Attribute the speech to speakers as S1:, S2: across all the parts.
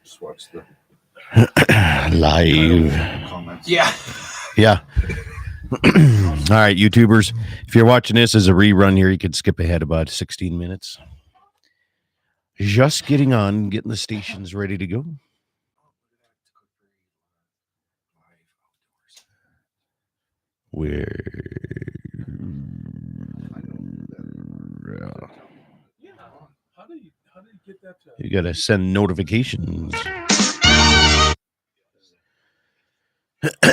S1: Just watch the
S2: live
S1: comments.
S3: Yeah.
S2: Yeah. All right, YouTubers, if you're watching this as a rerun here, you could skip ahead about 16 minutes. Just getting on, getting the stations ready to go. Where
S3: How do you get that to
S2: you gotta send notifications.
S3: because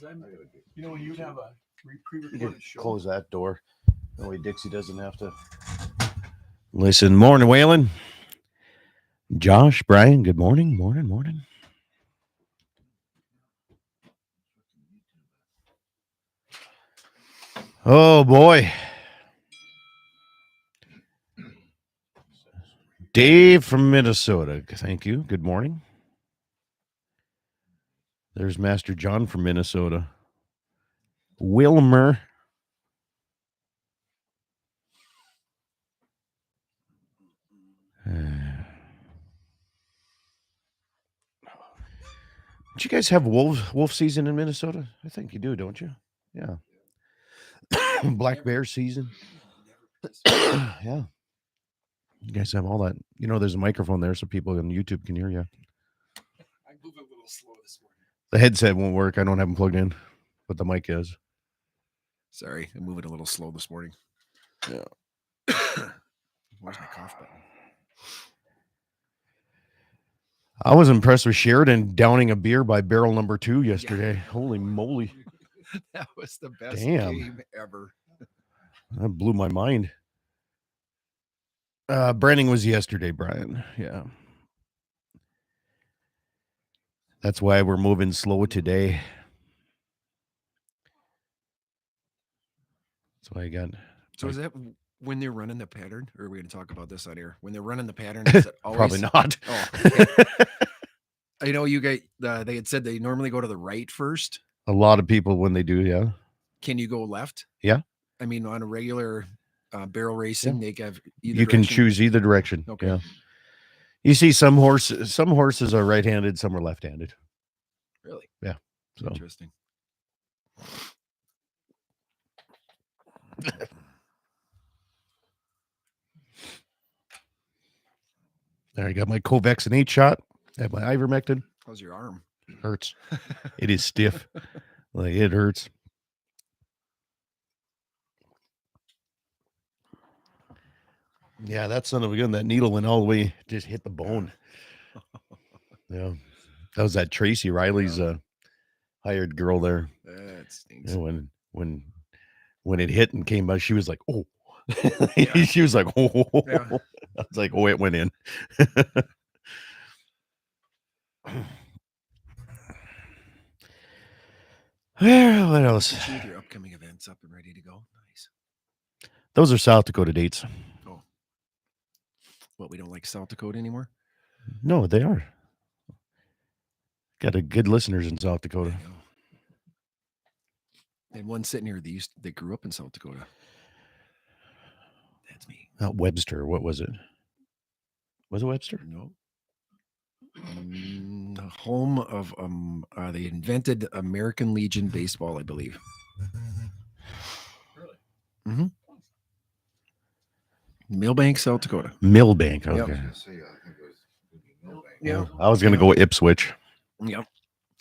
S3: I'm when you'd have a pre-recorded show.
S2: Close that door. That way Dixie doesn't have to listen. Morning, Waylon. Josh, Brian, good morning. Morning. Oh boy. Dave from Minnesota. Thank you. Good morning. There's Master John from Minnesota. Wilmer. Do you guys have wolf season in Minnesota? I think you do, don't you? Yeah. Black bear season. Yeah. You guys have all that. You know, there's a microphone there so people on YouTube can hear you.
S3: I move a little slow this morning.
S2: The headset won't work. I don't have them plugged in, but the mic is.
S3: Sorry, I'm moving a little slow this morning.
S2: Yeah.
S3: Where's my cough button?
S2: I was impressed with Sheridan downing a beer by barrel number 2 yesterday.
S3: Yeah.
S2: Holy moly.
S3: That was the best
S2: Damn.
S3: game ever.
S2: That blew my mind. Branding was yesterday, Brian. Yeah. That's why we're moving slow today. That's why I got.
S3: So is that when they're running the pattern, or are we going to talk about this on air? When they're running the pattern, is it always...
S2: Probably not.
S3: Oh, okay. I know you guys. They had said they normally go to the right first.
S2: A lot of people when they do, yeah.
S3: Can you go left?
S2: Yeah.
S3: I mean, on a regular barrel racing, they have either
S2: you can
S3: direction.
S2: choose either direction.
S3: Okay.
S2: Yeah. You see some horses are right-handed, some are left-handed.
S3: Really?
S2: Yeah. So.
S3: Interesting.
S2: There, I got my Covaxin 8 shot. I have my ivermectin.
S3: How's your arm?
S2: Hurts. It is stiff. Like it hurts. Yeah, that son of a gun, that needle went all the way, just hit the bone. Yeah. That was that Tracy Riley's hired girl there.
S3: That stinks.
S2: Yeah, when it hit and came out, she was like, oh. Yeah. She was like, oh. Yeah. I was like, oh, it went in. Well, what else?
S3: With your upcoming events up and ready to go. Nice.
S2: Those are South Dakota dates.
S3: Oh. What, we don't like South Dakota anymore?
S2: No, they are. Got a good listeners in South Dakota.
S3: And one sitting here, they grew up in South Dakota. That's me.
S2: Not Webster. What was it? Was it Webster?
S3: No. Home of they invented American Legion baseball, I believe.
S1: Really?
S3: Mm-hmm. Millbank, South Dakota.
S2: Millbank. Okay.
S1: I was gonna say, I think it was Millbank.
S3: Yeah.
S2: I was gonna go Ipswich.
S3: Yep.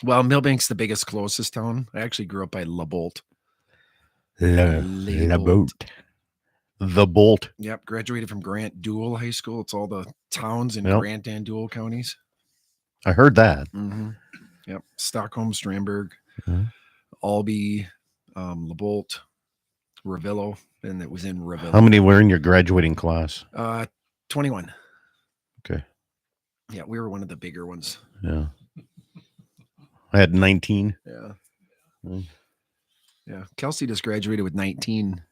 S3: Well, Millbank's the biggest, closest town. I actually grew up by LaBolt.
S2: LaBolt. The Bolt.
S3: Yep. Graduated from Grant Dual High School. It's all the towns in Grant and Dual counties.
S2: I heard that.
S3: Mm-hmm. Yep. Stockholm, Stramberg, Albee, LaBolt, Ravillo, and it was in Ravillo.
S2: How many were in your graduating class?
S3: 21.
S2: Okay.
S3: Yeah, we were one of the bigger ones.
S2: Yeah. I had 19.
S3: Yeah. Yeah. Kelsey just graduated with 19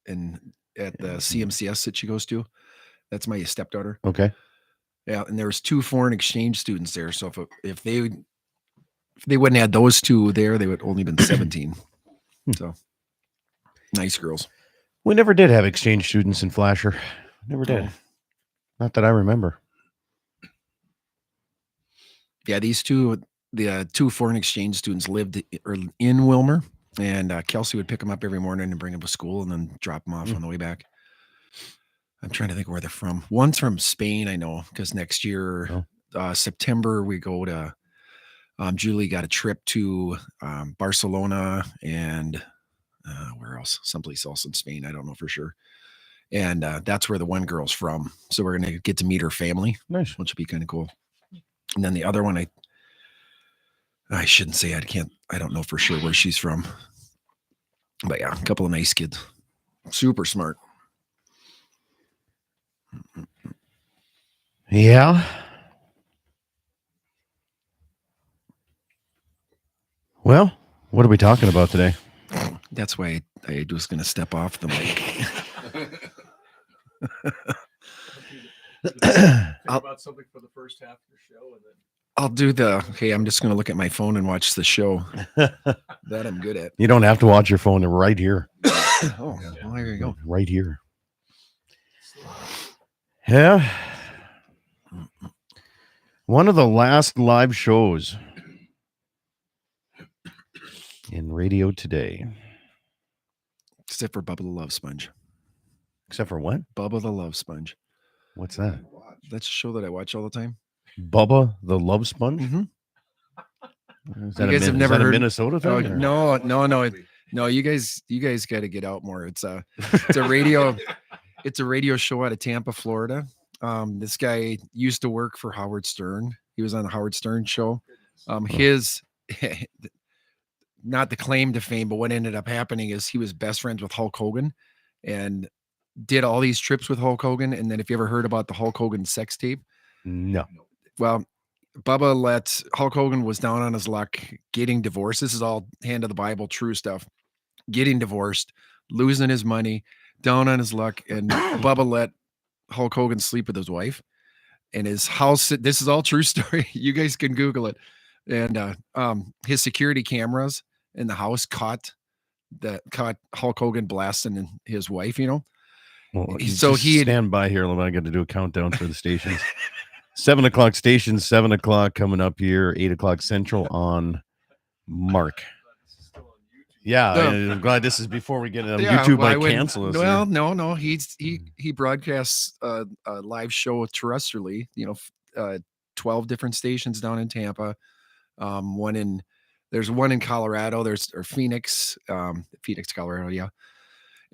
S3: and at the CMCS that she goes to. That's my stepdaughter.
S2: Okay.
S3: Yeah, and there was 2 foreign exchange students there. So if they wouldn't have those 2 there, they would only been 17. So nice girls.
S2: We never did have exchange students in Flasher. Never did. Not that I remember.
S3: Yeah, these two, the two foreign exchange students lived in Wilmer, and Kelsey would pick them up every morning and bring them to school, and then drop them off on the way back. I'm trying to think where they're from. One's from Spain, I know, because next year, September, we go to. Julie got a trip to Barcelona and where else? Someplace else in Spain. I don't know for sure. And that's where the one girl's from. So we're going to get to meet her family,
S2: Nice.
S3: which would be kind of cool. And then the other one, I shouldn't say, I don't know for sure where she's from. But yeah, a couple of nice kids. Super smart.
S2: Yeah. Well, what are we talking about today?
S3: That's why I was going to step off the mic.
S4: Think about something for the first half of your show, and then
S3: I'll do I'm just going to look at my phone and watch the show. That I'm good at.
S2: You don't have to watch your phone. They're right here.
S3: Oh, well, there you go.
S2: Right here. Yeah. One of the last live shows in radio today.
S3: Except for Bubba the Love Sponge.
S2: Except for what?
S3: Bubba the Love Sponge.
S2: What's that?
S3: That's a show that I watch all the time.
S2: Bubba the Love Sponge?
S3: Mm-hmm.
S2: Is that
S3: You guys have never
S2: is that a
S3: heard-
S2: Minnesota thing?
S3: Oh,
S2: or-
S3: no. You guys got to get out more. It's a radio show out of Tampa, Florida. This guy used to work for Howard Stern. He was on the Howard Stern show. His not the claim to fame, but what ended up happening is he was best friends with Hulk Hogan and did all these trips with Hulk Hogan. And then if you ever heard about the Hulk Hogan sex tape,
S2: No.
S3: well, Bubba Hulk Hogan was down on his luck getting divorced. This is all hand of the Bible, true stuff. Getting divorced, losing his money, down on his luck. And Bubba let Hulk Hogan sleep with his wife and his house. This is all true story. You guys can Google it. And his security cameras in the house caught Hulk Hogan blasting his wife,
S2: Well,
S3: So
S2: just
S3: he had-
S2: stand by here. I got to do a countdown for the stations. 7 o'clock stations, 7 o'clock coming up here, 8 o'clock central on Mark.
S4: it's still on YouTube.
S2: Yeah,
S3: No.
S2: I'm glad this is before we get it on
S3: Yeah,
S2: YouTube.
S3: well, I
S2: Might
S3: wouldn't-
S2: cancel us.
S3: Well, no. He broadcasts a live show terrestrially. 12 different stations down in Tampa. There's one in Colorado. There's Phoenix, Colorado. Yeah.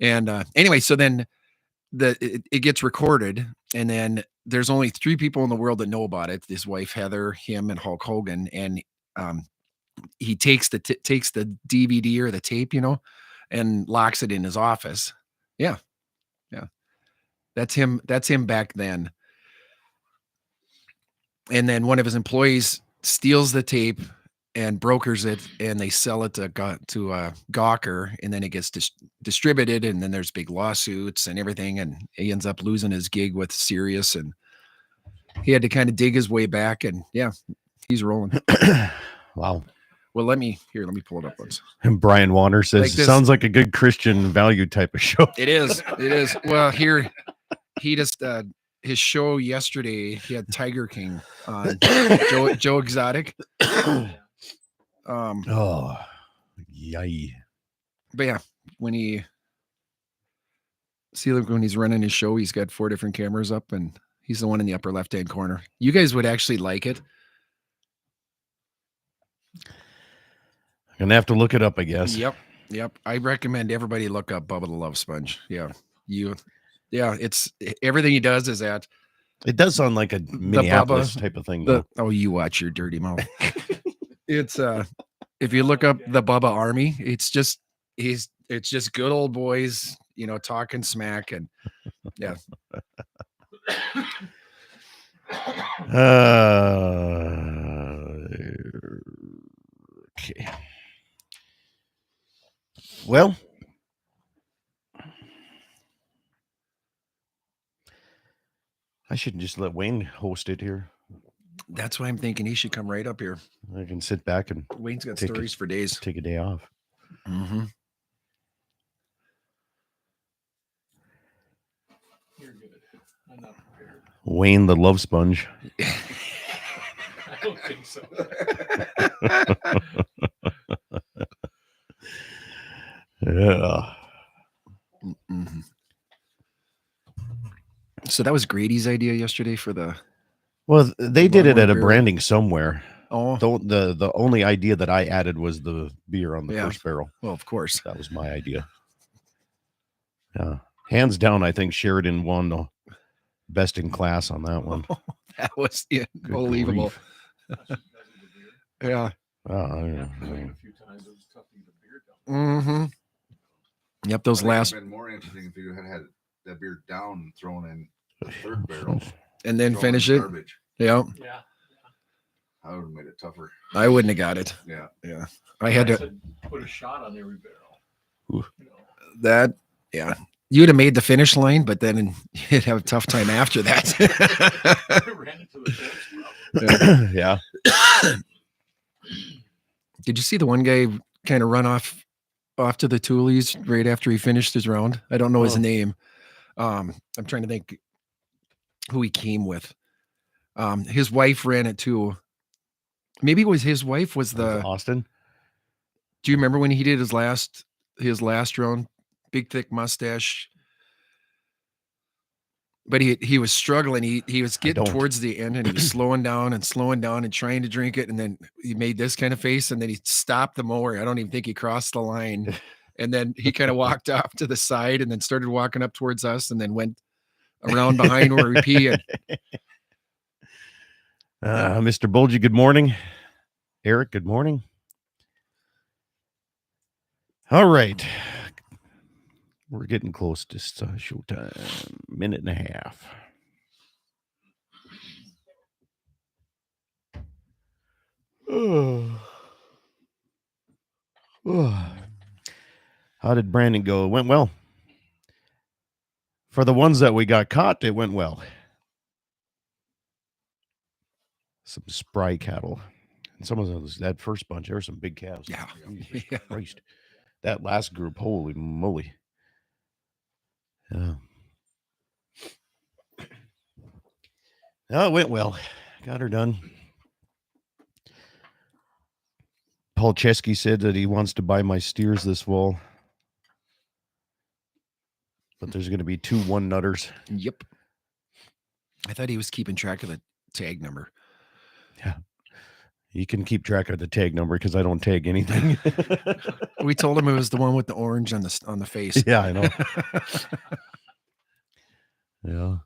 S3: And anyway, so then it gets recorded, and then there's only 3 people in the world that know about it: his wife Heather, him, and Hulk Hogan. And he takes the DVD or the tape, and locks it in his office. Yeah. That's him back then. And then one of his employees steals the tape and brokers it, and they sell it to Gawker, and then it gets distributed, and then there's big lawsuits and everything, and he ends up losing his gig with Sirius, and he had to kind of dig his way back, and yeah, he's rolling.
S2: Wow.
S3: Well, let me pull it up once.
S2: And Brian Warner says,
S3: Like this.
S2: sounds like a good Christian value type of show.
S3: It is. Well, here he just his show yesterday. He had Tiger King on Joe Exotic.
S2: Oh, yay.
S3: But yeah, when he's running his show, he's got 4 different cameras up, and he's the one in the upper left-hand corner. You guys would actually like it.
S2: I'm going to have to look it up, I guess.
S3: Yep. I recommend everybody look up Bubba the Love Sponge. Yeah. It's everything he does is at
S2: It does sound like a Minneapolis type of thing, though.
S3: you watch your dirty mouth. It's if you look up the Bubba Army, it's just good old boys, talking smack, and yeah.
S2: Okay. Well, I should just let Wayne host it here.
S3: That's why I'm thinking he should come right up here.
S2: I can sit back and
S3: Wayne's got
S2: Take it.
S3: stories for days.
S2: take a day off.
S3: Mm-hmm.
S4: You're good. I'm not prepared.
S2: Wayne the Love Sponge.
S4: I don't think so.
S2: Yeah.
S3: Mhm. So that was Grady's idea yesterday for the
S2: Well, they did it
S3: Lawnmower
S2: at a
S3: barrel.
S2: branding somewhere.
S3: oh
S2: The only idea that I added was the beer on the
S3: Yeah.
S2: first barrel.
S3: well, of course.
S2: That was my idea. Yeah. Hands down, I think Sheridan won the best in class on that one.
S3: That was
S2: Good
S3: unbelievable.
S2: grief.
S3: Yeah.
S2: Oh, I don't
S4: I went
S2: know.
S4: a few times. It was tough to get a beer down.
S3: Mm-hmm. Yep, those
S1: I think
S3: last
S1: it'd been more interesting if you had that beer down and thrown in the third barrel.
S3: and then
S1: thrown in
S3: finish
S1: the
S3: it.
S1: Garbage.
S3: Yeah.
S4: Yeah.
S1: I would have made it tougher.
S3: I wouldn't have got it.
S1: Yeah.
S3: Yeah. I had to
S4: said put a shot on every barrel.
S2: Ooh.
S4: You know.
S3: that. Yeah. You'd have made the finish line, but then you'd have a tough time after that.
S4: Ran into the fence,
S2: Yeah.
S3: Did you see the one guy kind of run off to the Toolies right after he finished his round? I don't know his
S2: Oh.
S3: name. I'm trying to think who he came with. His wife ran it too. Maybe it was his wife was the
S2: Austin.
S3: do you remember when he did his last round? Big thick mustache. But he was struggling. He was getting
S2: don't.
S3: towards the end and he was slowing down and trying to drink it. And then he made this kind of face and then he stopped the mower. I don't even think he crossed the line. And then he kind of walked off to the side and then started walking up towards us and then went around behind where we pee. And
S2: Mr. Bulgy, good morning. Eric, good morning. All right. We're getting close to showtime. Minute and a half. How did Brandon go? It went well. For the ones that we got caught, it went well. Some spry cattle. And some of those, that first bunch, there were some big calves.
S3: Yeah.
S2: Jesus
S3: Yeah.
S2: Christ. That last group, holy moly. Yeah. No, it went well. Got her done. Paul Chesky said that he wants to buy my steers this fall. But there's going to be 2 1-nutters.
S3: yep. I thought he was keeping track of the tag number.
S2: You can keep track of the tag number because I don't tag anything.
S3: We told him it was the one with the orange on the face.
S2: Yeah, I know. Yeah.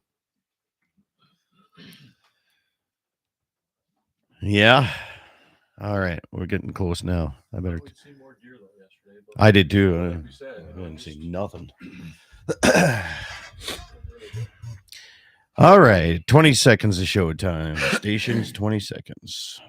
S2: Yeah. All right. We're getting close now. I better.
S4: We'd seen more deer though yesterday. But
S2: I did too.
S4: like you said,
S2: I didn't see nothing.
S4: really good.
S2: All right. 20 seconds of showtime. Stations, 20 seconds.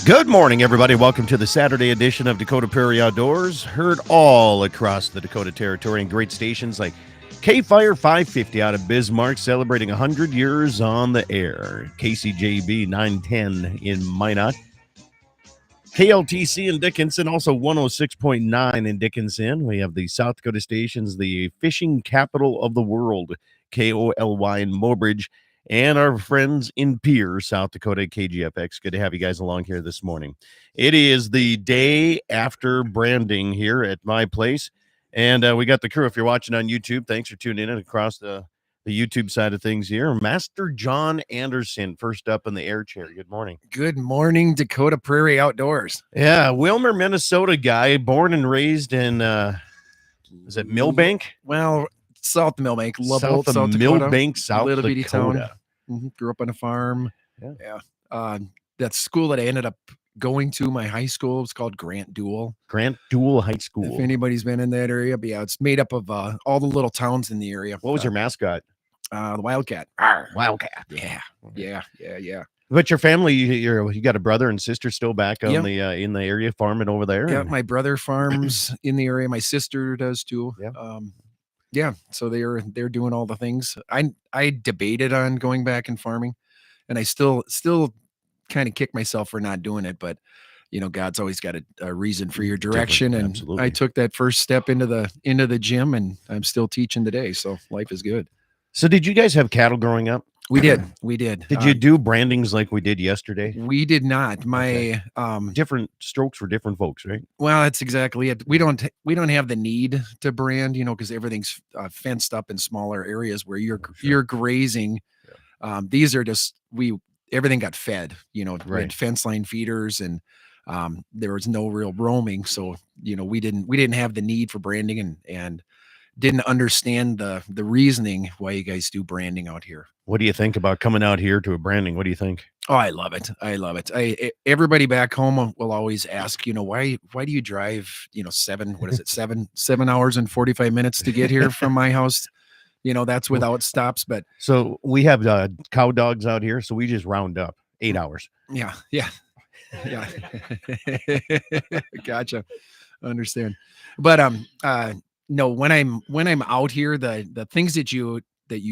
S2: Good morning, everybody. Welcome to the Saturday edition of Dakota Prairie Outdoors. Heard all across the Dakota Territory and great stations like K-Fire 550 out of Bismarck, celebrating 100 years on the air. KCJB 910 in Minot. KLTC in Dickinson, also 106.9 in Dickinson. We have the South Dakota stations, the fishing capital of the world, KOLY in Mobridge. And our friends in Pierre, South Dakota, KGFX. Good to have you guys along here this morning. It is the day after branding here at my place. And we got the crew. If you're watching on YouTube, thanks for tuning in across the YouTube side of things here. Master John Anderson, first up in the air chair. Good morning.
S3: Good morning, Dakota Prairie Outdoors.
S2: Yeah, Wilmer, Minnesota guy, born and raised in, is it Millbank?
S3: Well, South Millbank, Love
S2: South of
S3: South Dakota.
S2: Millbank, South
S3: Little bitty town.
S2: Dakota.
S3: Grew up on a farm.
S2: Yeah.
S3: That school that I ended up going to, my high school, was called Grant Dual.
S2: Grant Dual High
S3: If
S2: School.
S3: anybody's been in that area, but yeah, it's made up of all the little towns in the area.
S2: What was your mascot?
S3: The Wildcat?
S2: Wildcat.
S3: Yeah.
S2: But your family, you got a brother and sister still back on
S3: Yeah.
S2: the in the area farming over there.
S3: Yeah,
S2: and-
S3: my brother farms in the area. My sister does too.
S2: Yeah.
S3: Yeah. So they're doing all the things. I debated on going back and farming, and I still kind of kick myself for not doing it, but God's always got a reason for your direction. And
S2: absolutely.
S3: I took that first step into the gym, and I'm still teaching today. So life is good.
S2: So did you guys have cattle growing up?
S3: We did. We did.
S2: Did you do brandings like we did yesterday?
S3: We did not. My
S2: Different strokes for different folks, right?
S3: well, that's exactly it. We don't have the need to brand, because everything's fenced up in smaller areas where you're grazing. These are just everything got fed. We
S2: Right.
S3: had fence line feeders, and there was no real roaming, so we didn't have the need for branding, and didn't understand the reasoning why you guys do branding out here.
S2: What do you think about coming out here to a branding? What do you think?
S3: Oh, I love it. I love it. Everybody back home will always ask, why do you drive, 7 hours and 45 minutes to get here from my house? That's without stops, but
S2: So we have cow dogs out here, so we just round up 8 hours.
S3: yeah. Gotcha. Understand. But no, when I'm out here, the things that you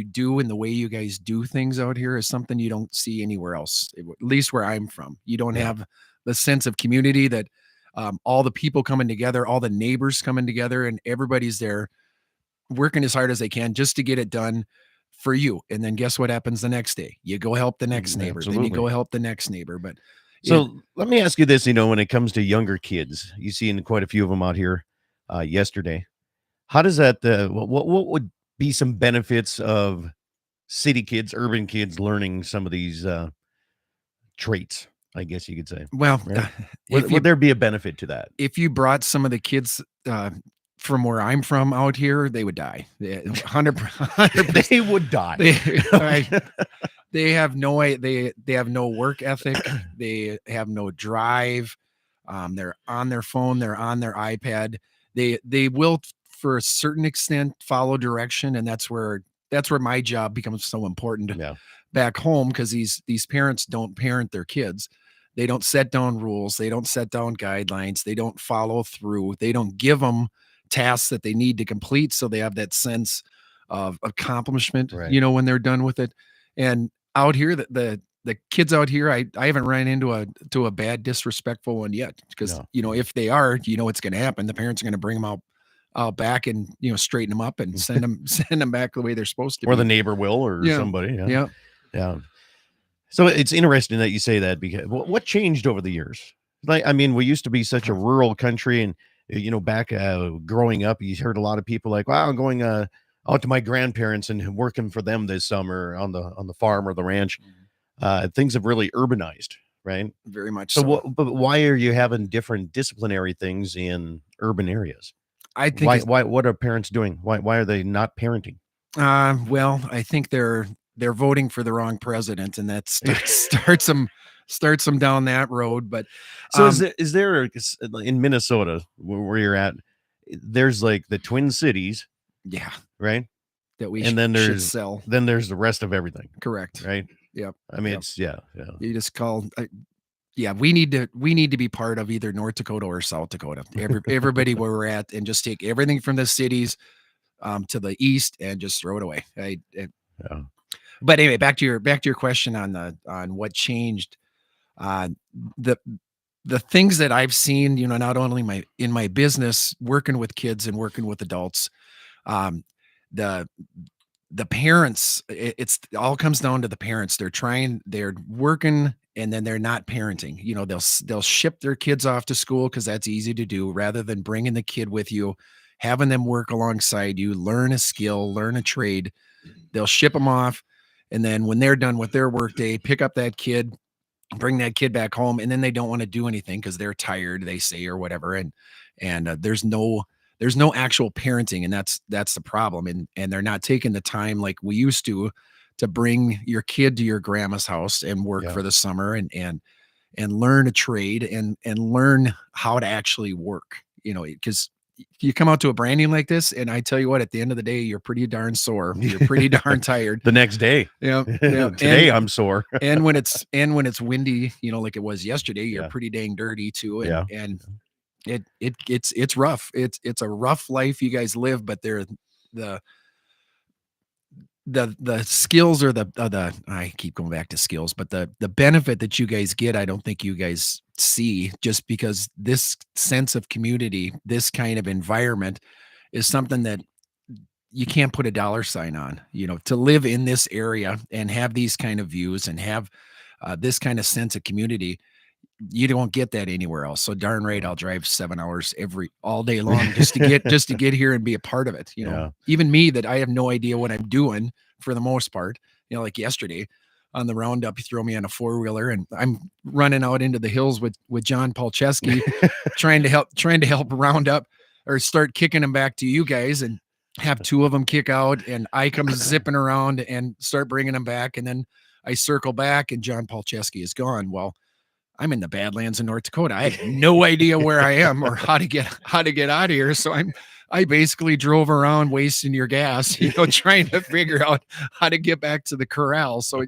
S3: do and the way you guys do things out here is something you don't see anywhere else, at least where I'm from. You don't have the sense of community that all the people coming together, all the neighbors coming together, and everybody's there working as hard as they can just to get it done for you. And then guess what happens the next day? You go help the next neighbor. Then you
S2: Absolutely.
S3: go help the next neighbor. But
S2: So let me ask you this, when it comes to younger kids, you seen quite a few of them out here yesterday. How does that, what would be some benefits of city kids, urban kids learning some of these traits, I guess you could say?
S3: well,
S2: Right.
S3: if
S2: Would there be a benefit to that?
S3: if you brought some of the kids from where I'm from out here, they would die. 100%.
S2: They would die.
S3: They have no work ethic. They have no drive. They're on their phone. They're on their iPad. They will, for a certain extent, follow direction, and that's where my job becomes so important
S2: Yeah.
S3: back home, because these parents don't parent their kids. They don't set down rules. They don't set down guidelines. They don't follow through. They don't give them tasks that they need to complete, so they have that sense of accomplishment,
S2: Right.
S3: when they're done with it. And out here, the kids out here, I haven't ran into a bad, disrespectful one yet, because
S2: No.
S3: if they are, it's going to happen. The parents are going to bring them out back and straighten them up and send them back the way they're supposed to.
S2: Or
S3: be.
S2: the neighbor will, or
S3: Yeah.
S2: somebody. Yeah.
S3: Yeah.
S2: Yeah. So it's interesting that you say that, because what changed over the years? Like, we used to be such a rural country, and back growing up, you heard a lot of people like, "Wow, I'm going out to my grandparents and working for them this summer on the farm or the ranch." Things have really urbanized, right?
S3: Very much
S2: So,
S3: so.
S2: but why are you having different disciplinary things in urban areas?
S3: I think
S2: Why? What are parents doing? Why are they not parenting?
S3: well, I think they're voting for the wrong president, and that starts them down that road. But
S2: So is there in Minnesota where you're at? There's like the Twin Cities,
S3: yeah,
S2: right?
S3: that we
S2: And then
S3: should
S2: there's
S3: sell.
S2: Then there's the rest of everything,
S3: Correct.
S2: right?
S3: Yep. Yep.
S2: It's yeah.
S3: You just call. Yeah, we need to be part of either North Dakota or South Dakota. Everybody where we're at, and just take everything from the cities to the east and just throw it away.
S2: Yeah.
S3: But anyway, back to your question on what changed. The things that I've seen, not only in my business, working with kids and working with adults, the parents, it all comes down to the parents. They're working, and then they're not parenting. They'll ship their kids off to school because that's easy to do, rather than bringing the kid with you, having them work alongside you, learn a skill, learn a trade. They'll ship them off, and then when they're done with their workday, pick up that kid, bring that kid back home, and then they don't want to do anything because they're tired, they say, or whatever. And there's no actual parenting, and that's the problem. And they're not taking the time like we used to bring your kid to your grandma's house and work for the summer and learn a trade and learn how to actually work, because you come out to a branding like this, and I tell you what, at the end of the day, you're pretty darn sore. You're pretty darn tired.
S2: The next day.
S3: Yeah.
S2: Today I'm sore.
S3: and when it's windy, like it was yesterday, you're pretty dang dirty too. And it's rough. It's a rough life you guys live, but the skills, or the I keep going back to skills, but the benefit that you guys get, I don't think you guys see, just because this sense of community, this kind of environment is something that you can't put a dollar sign on. To live in this area and have these kind of views and have this kind of sense of community, you don't get that anywhere else. So darn right, I'll drive 7 hours all day long just to get here and be a part of it.
S2: Yeah.
S3: Even me, that I have no idea what I'm doing for the most part. Like yesterday on the roundup, you throw me on a 4-wheeler and I'm running out into the hills with John Palczewski, trying to help round up or start kicking them back to you guys, and have 2 of them kick out, and I come zipping around and start bringing them back. And then I circle back and John Palczewski is gone. Well, I'm in the Badlands in North Dakota. I have no idea where I am or how to get out of here. So I basically drove around wasting your gas, trying to figure out how to get back to the corral. So,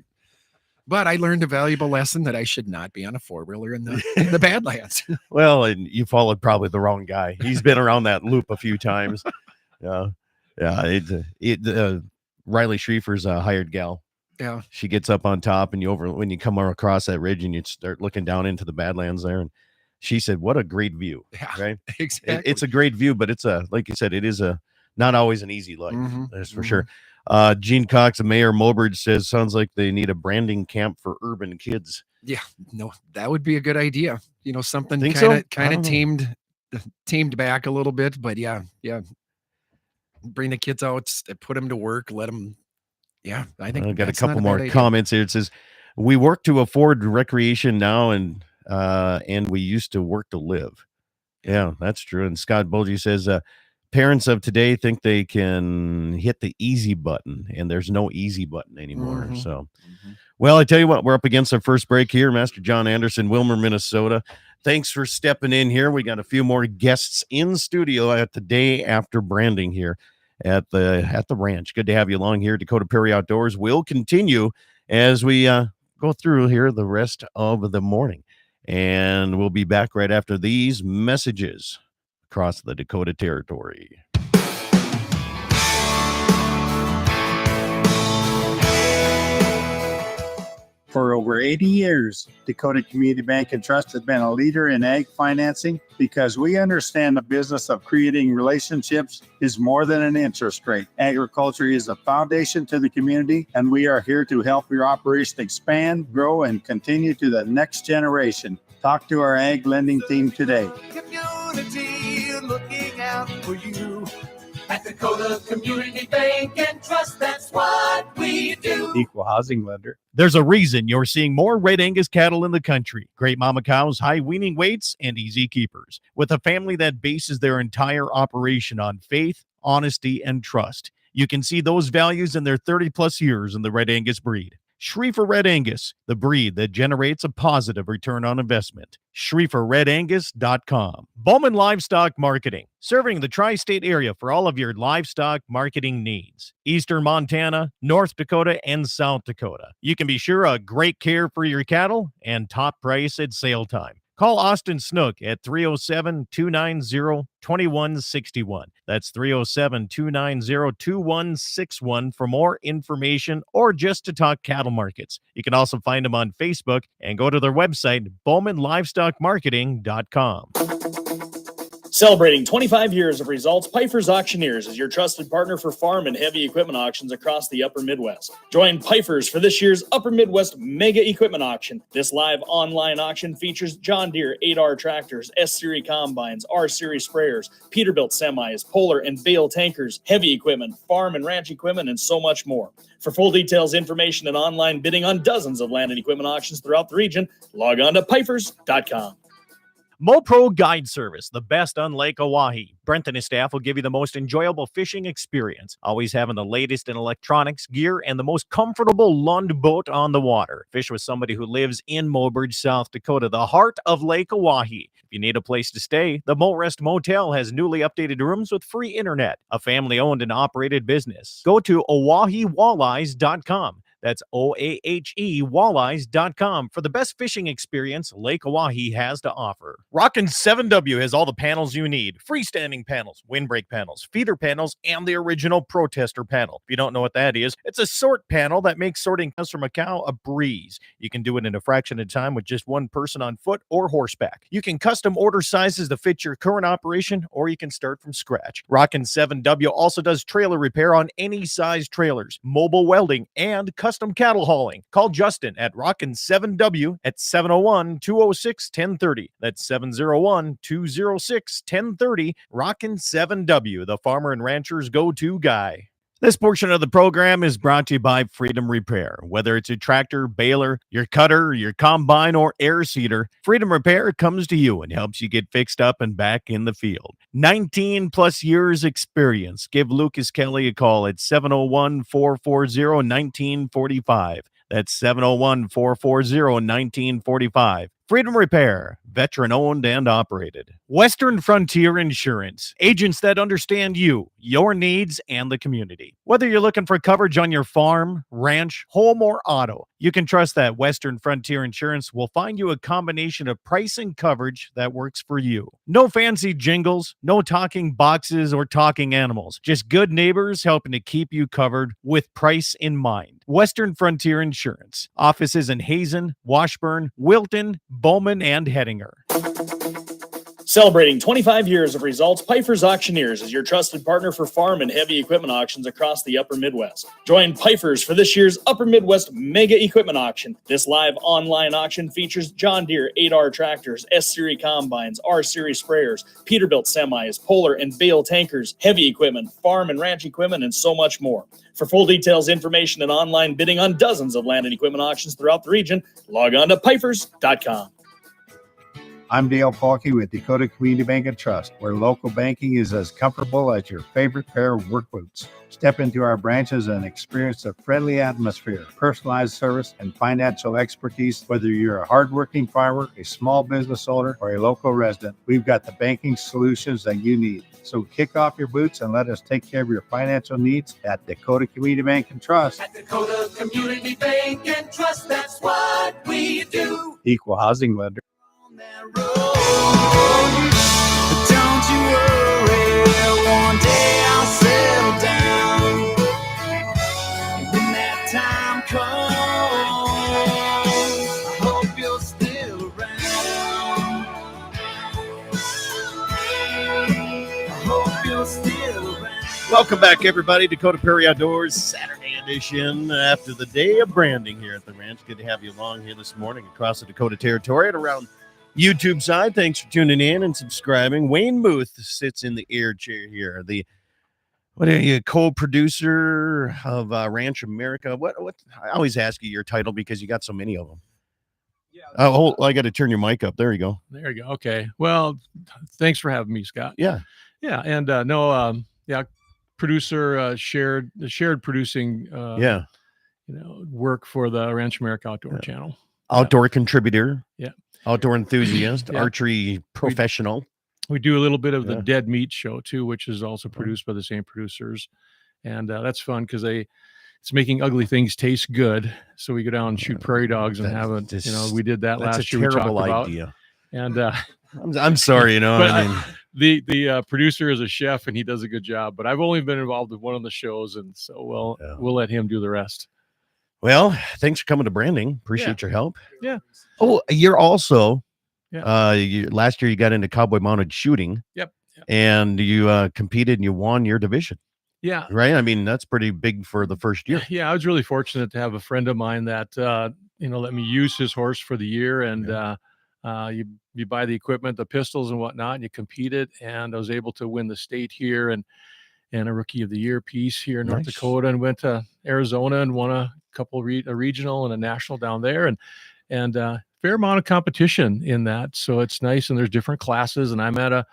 S3: but I learned a valuable lesson that I should not be on a 4-wheeler in the Badlands.
S2: Well, and you followed probably the wrong guy. He's been around that loop a few times. Yeah. Riley Schrieffer's a hired gal.
S3: Yeah.
S2: She gets up on top, and when you come across that ridge and you start looking down into the Badlands there, and she said, what a great view.
S3: Yeah,
S2: right.
S3: Exactly.
S2: It's a great view, but like you said, it is not always an easy life. That's for sure. Gene Cox, the mayor of Mobridge, says, sounds like they need a branding camp for urban kids.
S3: Yeah, no, that would be a good idea. Something kind of tamed back a little bit, but yeah. Bring the kids out, put them to work, let them. Yeah, I think
S2: I've got a couple more comments here. It says, we work to afford recreation now, and we used to work to live. Yeah, that's true. And Scott Bulgy says, parents of today think they can hit the easy button, and there's no easy button anymore. So, well, I tell you what, we're up against our first break here. Master John Anderson, Wilmer, Minnesota. Thanks for stepping in here. We got a few more guests in studio at the day after branding here at the ranch. Good to have you along here. Dakota Prairie Outdoors will continue as we go through here the rest of the morning, and we'll be back right after these messages across the Dakota Territory.
S5: For over 80 years, Dakota Community Bank and Trust has been a leader in ag financing because we understand the business of creating relationships is more than an interest rate. Agriculture is a foundation to the community, and we are here to help your operation expand, grow, and continue to the next generation. Talk to our ag lending team today.
S6: Community looking out for you. At Dakota Community Bank and Trust, that's what we do.
S5: Equal housing lender.
S7: There's a reason you're seeing more Red Angus cattle in the country. Great mama cows, high weaning weights, and easy keepers. With a family that bases their entire operation on faith, honesty, and trust. You can see those values in their 30-plus years in the Red Angus breed. Schrieffer Red Angus, the breed that generates a positive return on investment. SchrieferRedAngus.com. Bowman Livestock Marketing, serving the tri-state area for all of your livestock marketing needs. Eastern Montana, North Dakota, and South Dakota. You can be sure of great care for your cattle and top price at sale time. Call Austin Snook at 307-290-2161. That's 307-290-2161 for more information or just to talk cattle markets. You can also find them on Facebook and go to their website, BowmanLivestockMarketing.com.
S8: Celebrating 25 years of results, Pfeiffer's Auctioneers is your trusted partner for farm and heavy equipment auctions across the Upper Midwest. Join Pfeiffer's for this year's Upper Midwest Mega Equipment Auction. This live online auction features John Deere 8R tractors, S-Series combines, R-Series sprayers, Peterbilt semis, Polar and Bale tankers, heavy equipment, farm and ranch equipment, and so much more. For full details, information, and online bidding on dozens of land and equipment auctions throughout the region, log on to Pfeiffer's.com.
S7: MoPro Guide Service, the best on Lake Oahe. Brent and his staff will give you the most enjoyable fishing experience, always having the latest in electronics, gear, and the most comfortable Lund boat on the water. Fish with somebody who lives in Mobridge, South Dakota, the heart of Lake Oahe. If you need a place to stay, the Mo Rest Motel has newly updated rooms with free internet, a family-owned and operated business. Go to OaheWalleyes.com. That's OAHE walleyes.com for the best fishing experience Lake Oahe has to offer. Rockin' 7W has all the panels you need. Freestanding panels, windbreak panels, feeder panels, and the original protester panel. If you don't know what that is, it's a sort panel that makes sorting cows from a cow a breeze. You can do it in a fraction of time with just one person on foot or horseback. You can custom order sizes to fit your current operation, or you can start from scratch. Rockin' 7W also does trailer repair on any size trailers, mobile welding, and custom cattle hauling. Call Justin at Rockin' 7W at 701-206-1030. That's 701-206-1030. Rockin' 7W, the farmer and rancher's go-to guy. This portion of the program is brought to you by Freedom Repair. Whether it's a tractor, baler, your cutter, your combine, or air seeder, Freedom Repair comes to you and helps you get fixed up and back in the field. 19 plus years experience. Give Lucas Kelly a call at 701-440-1945. That's 701-440-1945. Freedom Repair, veteran owned and operated. Western Frontier Insurance, agents that understand you, your needs, and the community. Whether you're looking for coverage on your farm, ranch, home, or auto, you can trust that Western Frontier Insurance will find you a combination of price and coverage that works for you. No fancy jingles, no talking boxes or talking animals, just good neighbors helping to keep you covered with price in mind. Western Frontier Insurance. Offices in Hazen, Washburn, Wilton, Bowman, and Hettinger.
S8: Celebrating 25 years of results, Pfeiffer's Auctioneers is your trusted partner for farm and heavy equipment auctions across the Upper Midwest. Join Pfeiffer's for this year's Upper Midwest Mega Equipment Auction. This live online auction features John Deere 8R tractors, S-Series combines, R-Series sprayers, Peterbilt semis, Polar and Bale tankers, heavy equipment, farm and ranch equipment, and so much more. For full details, information, and online bidding on dozens of land and equipment auctions throughout the region, log on to Pfeiffer's.com.
S5: I'm Dale Falke with Dakota Community Bank and Trust, where local banking is as comfortable as your favorite pair of work boots. Step into our branches and experience a friendly atmosphere, personalized service, and financial expertise. Whether you're a hardworking farmer, a small business owner, or a local resident, we've got the banking solutions that you need. So kick off your boots and let us take care of your financial needs at Dakota Community Bank and Trust.
S6: At Dakota Community Bank and Trust, that's what we do.
S5: Equal housing lender.
S6: On that road, but don't you worry, one day I'll settle down. And when that time comes, I hope you're still around. I hope you're still around.
S7: Welcome back, everybody. Dakota Prairie Outdoors Saturday edition after the day of branding here at the ranch. Good to have you along here this morning across the Dakota Territory and around YouTube side. Thanks for tuning in and subscribing. Wayne Booth sits in the air chair here. What are you, co-producer of Ranch America? What? I always ask you your title because you got so many of them.
S4: Yeah.
S7: Oh, I got to turn your mic up. There you go.
S4: There you go. Okay. Well, thanks for having me, Scott.
S7: Yeah.
S4: Yeah. And producer, shared producing,
S7: Yeah.
S4: work for the Ranch America Outdoor Channel.
S7: Outdoor contributor.
S4: Yeah.
S7: Outdoor enthusiast,
S4: Yeah.
S7: archery professional.
S4: We do a little bit of the
S7: Yeah.
S4: Dead Meat show too, which is also produced by the same producers, and that's fun because it's making ugly things taste good. So we go down and shoot prairie dogs and have it. We did that
S7: That's
S4: last
S7: a
S4: year.
S7: terrible
S4: we talked
S7: idea.
S4: about, and
S7: I'm sorry,
S4: but
S7: I mean,
S4: the producer is a chef and he does a good job. But I've only been involved with one of the shows, and so we'll let him do the rest.
S7: well, thanks for coming to branding. Appreciate your help.
S4: Yeah.
S7: Oh, you're also,
S4: Yeah.
S7: last year you got into cowboy mounted shooting.
S4: Yep.
S7: And you competed and you won your division,
S4: Yeah.
S7: right? I mean, that's pretty big for the first year.
S4: Yeah, I was really fortunate to have a friend of mine that let me use his horse for the year, and you buy the equipment, the pistols and whatnot, and you competed, and I was able to win the state here and a Rookie of the Year piece here in North
S7: Nice.
S4: Dakota, and went to Arizona and won a couple a regional and a national down there, and fair amount of competition in that, so it's nice. And there's different classes, and I'm at a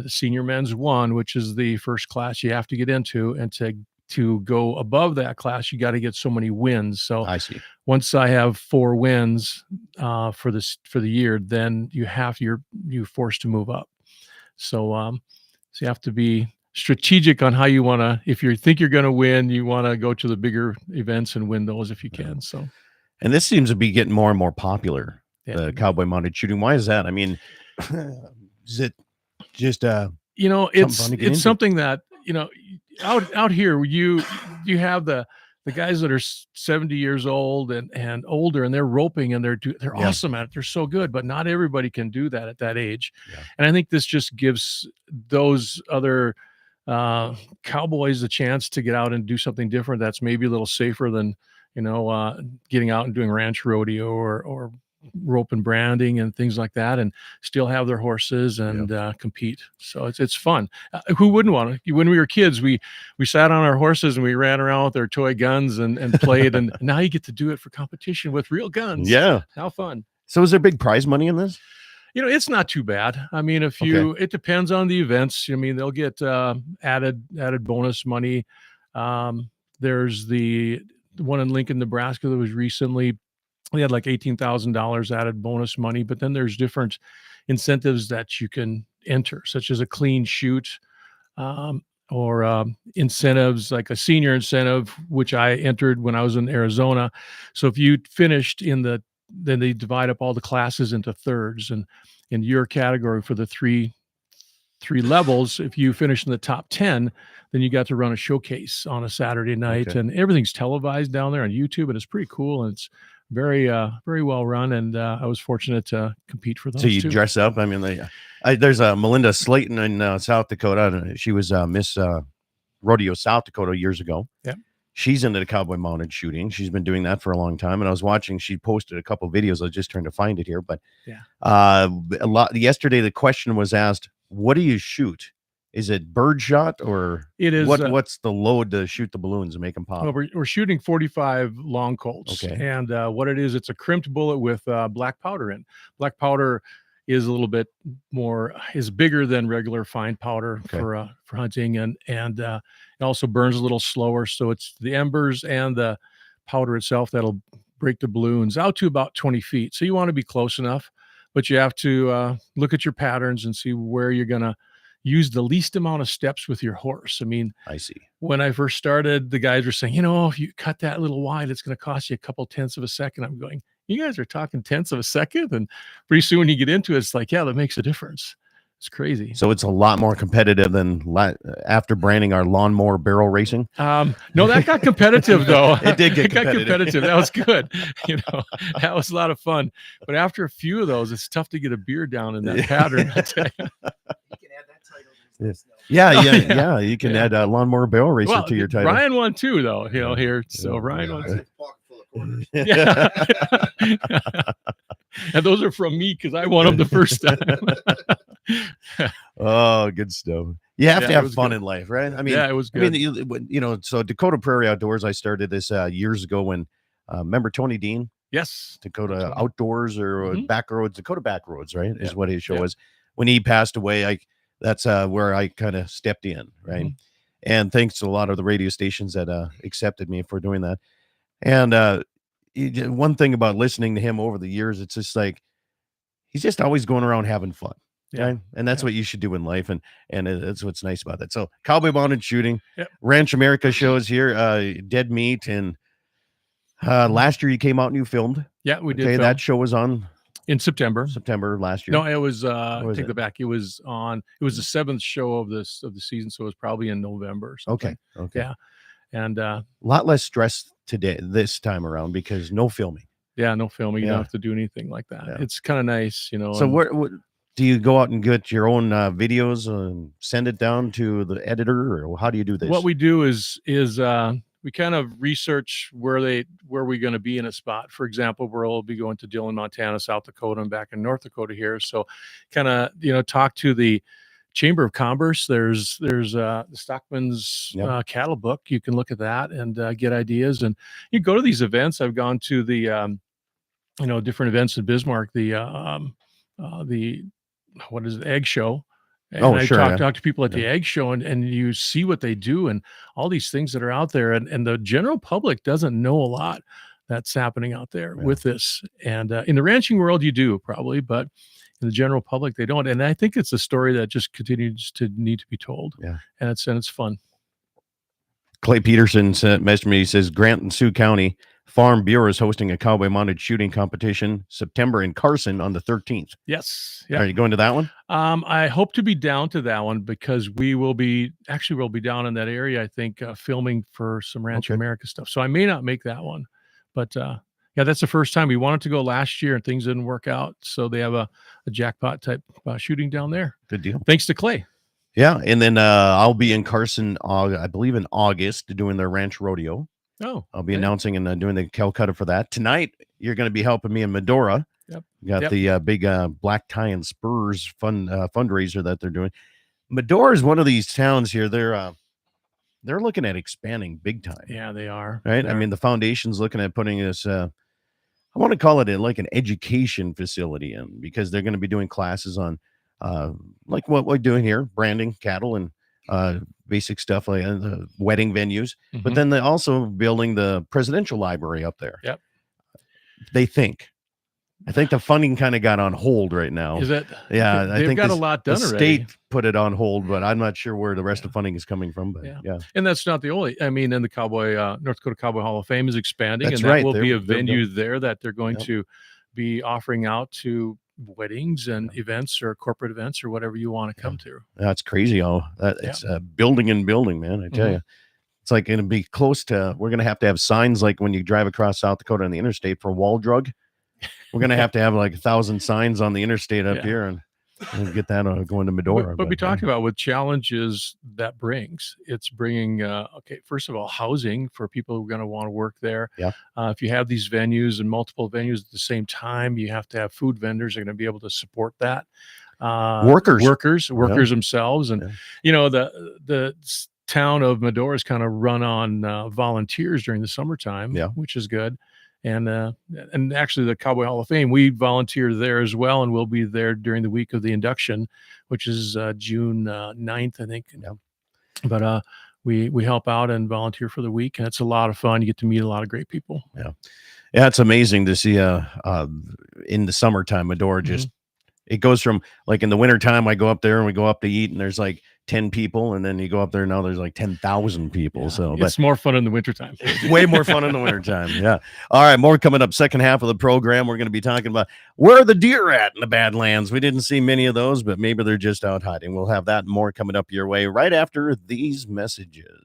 S4: senior men's 1, which is the first class you have to get into, and to go above that class, you got to get so many wins. So
S7: I see.
S4: once I have 4 wins for the year, then you're forced to move up. So you have to be strategic on how you want to, if you think you're going to win, you want to go to the bigger events and win those if you can. So,
S2: And this seems to be getting more and more popular.
S4: yeah.
S2: The cowboy mounted shooting. Why is that? I mean, is it just
S4: You know,
S2: Something
S4: it's
S2: fun to get into.
S4: something that, you know, out here, you have the guys that are 70 years old and older, and they're roping, and they're
S2: Yeah.
S4: awesome at it. They're so good, but not everybody can do that at that age.
S2: Yeah.
S4: And I think this just gives those other cowboys a chance to get out and do something different that's maybe a little safer than, you know, getting out and doing ranch rodeo or rope and branding and things like that, and still have their horses and compete. So it's fun. Who wouldn't want to? When we were kids, we sat on our horses and we ran around with our toy guns and played. And now you get to do it for competition with real guns.
S2: Yeah.
S4: How fun.
S2: So is there big prize money in this?
S4: You know, it's not too bad. I mean, if you, it depends on the events. I mean, they'll get added bonus money. There's the one in Lincoln, Nebraska that was recently, we had like $18,000 added bonus money, but then there's different incentives that you can enter, such as a clean shoot, or incentives like a senior incentive, which I entered when I was in Arizona. So if you finished then they divide up all the classes into thirds, and in your category for the three levels, if you finish in the top 10, then you got to run a showcase on a Saturday night, and everything's televised down there on YouTube, and it's pretty cool, and it's very well run, and I was fortunate to compete for those.
S2: So you
S4: too.
S2: dress up. I mean, there's a Melinda Slayton in South Dakota. She was Miss Rodeo South Dakota years ago.
S4: Yeah.
S2: She's into the cowboy mounted shooting. She's been doing that for a long time. And I was watching, she posted a couple of videos. I was just trying to find it here. But yesterday, the question was asked, what do you shoot? Is it bird shot, or
S4: It is.
S2: what's the load to shoot the balloons and make them pop?
S4: Well, we're shooting 45 long Colts,
S2: Okay.
S4: and what it is, it's a crimped bullet with black powder in. Black powder is a little bit is bigger than regular fine powder for hunting, and it also burns a little slower. So it's the embers and the powder itself that'll break the balloons out to about 20 feet. So you want to be close enough, but you have to look at your patterns and see where you're gonna use the least amount of steps with your horse. I mean,
S2: I see.
S4: when I first started, the guys were saying, you know, if you cut that little wide, it's going to cost you a couple tenths of a second. I'm going, you guys are talking tenths of a second? And pretty soon when you get into it, it's like, yeah, that makes a difference. It's crazy.
S2: So it's a lot more competitive than after branding our lawnmower barrel racing.
S4: No, that got competitive though.
S2: It did get
S4: got
S2: competitive.
S4: competitive. That was good. You know, that was a lot of fun. But after a few of those, it's tough to get a beer down in that pattern. I tell you.
S2: Yeah. You can add a lawnmower barrel racer
S4: Well,
S2: to your title.
S4: Ryan won too, though. You know, here. So Ryan won.
S1: It's a pocket full of quarters.
S4: Yeah. And those are from me because I won them the first time.
S2: Oh, good stuff. You have
S4: Yeah,
S2: to
S4: it
S2: have
S4: was
S2: fun
S4: good.
S2: in life, right? I mean,
S4: Yeah, it was
S2: I
S4: good.
S2: mean, so Dakota Prairie Outdoors, I started this years ago when, remember Tony Dean,
S4: Yes.
S2: Dakota Outdoors or
S4: Mhm.
S2: Backroads, Dakota Backroads, right? Is
S4: Yeah.
S2: what his show
S4: Yeah.
S2: was. When he passed away, that's where I kind of stepped in, right?
S4: Mhm.
S2: And thanks to a lot of the radio stations that accepted me for doing that. And one thing about listening to him over the years, it's just like he's just always going around having fun.
S4: Yeah.
S2: Right? And that's what you should do in life. And that's what's nice about that. So cowboy mounted shooting,
S4: Yep.
S2: Ranch America shows here, Dead Meat. And last year you came out and you filmed.
S4: Yeah, we did.
S2: Okay.
S4: film
S2: That show was on
S4: in September.
S2: September last year.
S4: No, it was
S2: was
S4: take
S2: it?
S4: it back. It was the seventh show of the season, so it was probably in November or something.
S2: Okay.
S4: Yeah. And
S2: A lot less stress this time around because no filming.
S4: yeah, no filming. You
S2: Yeah.
S4: don't have to do anything like that.
S2: Yeah.
S4: It's kind of nice, you know.
S2: So
S4: and-
S2: what do you go out and get your own videos and send it down to the editor, or how do you do this?
S4: What we do is we kind of research where we're going to be in a spot. For example, we'll be going to Dillon, Montana, South Dakota, and back in North Dakota here. So kind of, talk to the Chamber of Commerce. There's the Stockman's
S2: Yep.
S4: cattle book. You can look at that and get ideas. And you go to these events. I've gone to the different events in Bismarck. The what is it, egg show. And
S2: Oh,
S4: I
S2: sure, yeah.
S4: talk to people at the egg show, and you see what they do and all these things that are out there. And the general public doesn't know a lot that's happening out there
S2: Yeah.
S4: with this. And in the ranching world, you do probably, but And the general public, they don't. And I think it's a story that just continues to need to be told.
S2: Yeah.
S4: And it's fun.
S2: Clay Peterson messaged me. He says Grant and Sioux County Farm Bureau is hosting a cowboy mounted shooting competition September in Carson on the 13th.
S4: Yes.
S2: Are you going to that one?
S4: I hope to be down to that one because we'll be down in that area, I think, filming for some Rancho
S2: Okay.
S4: America stuff. So I may not make that one, but yeah, that's the first time. We wanted to go last year and things didn't work out. So they have a jackpot type shooting down there.
S2: Good deal.
S4: Thanks to Clay.
S2: Yeah. And then I'll be in Carson, I believe in August, doing their ranch rodeo.
S4: Oh,
S2: I'll be
S4: okay.
S2: announcing and doing the Calcutta for that. Tonight, you're going to be helping me in Medora.
S4: Yep.
S2: Got
S4: Yep.
S2: the big Black Tie and Spurs fundraiser that they're doing. Medora is one of these towns here. They're looking at expanding big time.
S4: Yeah, they are.
S2: Right.
S4: They
S2: I
S4: are.
S2: mean, the foundation's looking at putting this, I want to call it like an education facility in, because they're going to be doing classes on like what we're doing here, branding cattle and basic stuff like wedding venues. But
S4: Mhm.
S2: then they're also building the presidential library up there.
S4: Yep.
S2: I think the funding kind of got on hold right now.
S4: Is it?
S2: Yeah, I
S4: They've
S2: think
S4: got a
S2: this-
S4: lot
S2: the
S4: done already.
S2: state put it on hold, but I'm not sure where the rest of funding is coming from. But
S4: Yeah.
S2: yeah.
S4: And that's not the only. I mean, and the North Dakota Cowboy Hall of Fame is expanding,
S2: That's
S4: and that
S2: right.
S4: will be a
S2: They're
S4: venue there that they're going
S2: Yep.
S4: to be offering out to weddings and events or corporate events or whatever you want to come to.
S2: That's crazy. It's building and building, man. I tell
S4: Mhm.
S2: you, it's like going to be close to. We're going to have signs like when you drive across South Dakota on the interstate for wall drug. We're going to have like 1,000 signs on the interstate up
S4: Yeah.
S2: here and get that going to Medora.
S4: But we talked about with challenges that brings. It's bringing, first of all, housing for people who are going to want to work there.
S2: Yeah.
S4: If you have these venues and multiple venues at the same time, you have to have food vendors that are going to be able to support that. Workers themselves. And,
S2: Yeah.
S4: The town of Medora is kind of run on volunteers during the summertime,
S2: Yeah.
S4: which is good. And actually the Cowboy Hall of Fame, we volunteer there as well. And we'll be there during the week of the induction, which is June 9th, I think.
S2: Yeah.
S4: But we help out and volunteer for the week. And it's a lot of fun. You get to meet a lot of great people.
S2: Yeah, it's amazing to see in the summertime, Medora just it goes from like in the wintertime, I go up there and we go up to eat and there's like 10 people, and then you go up there now there's like 10,000 people.
S4: Yeah.
S2: So
S4: It's more fun in the wintertime.
S2: it's way more fun in the wintertime. Yeah. All right, more coming up. Second half of the program, we're going to be talking about where are the deer at in the Badlands. We didn't see many of those, but maybe they're just out hiding. We'll have that and more coming up your way right after these messages.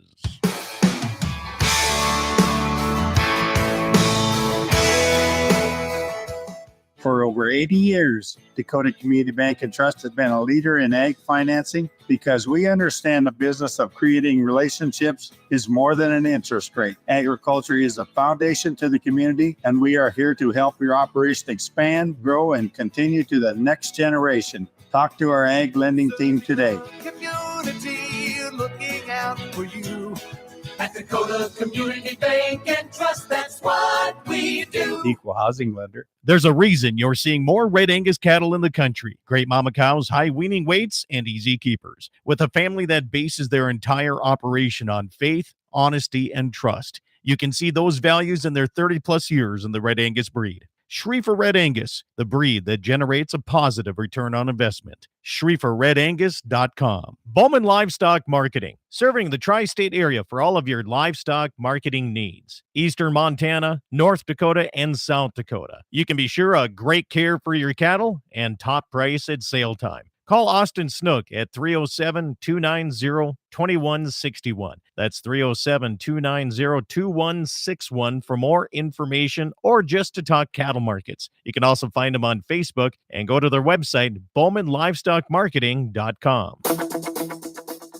S5: For over 80 years, Dakota Community Bank and Trust has been a leader in ag financing because we understand the business of creating relationships is more than an interest rate. Agriculture is a foundation to the community, and we are here to help your operation expand, grow, and continue to the next generation. Talk to our ag lending team today.
S6: Community looking out for you. At Dakota Community Bank and Trust, that's what we do.
S5: Equal housing lender.
S7: There's a reason you're seeing more Red Angus cattle in the country. Great mama cows, high weaning weights, and easy keepers. With a family that bases their entire operation on faith, honesty, and trust. You can see those values in their 30-plus years in the Red Angus breed. Schrieffer Red Angus, the breed that generates a positive return on investment. SchrieferRedAngus.com. Bowman Livestock Marketing, serving the tri-state area for all of your livestock marketing needs. Eastern Montana, North Dakota, and South Dakota. You can be sure of great care for your cattle and top price at sale time. Call Austin Snook at 307-290-2161. That's 307-290-2161 for more information or just to talk cattle markets. You can also find them on Facebook and go to their website, BowmanLivestockMarketing.com.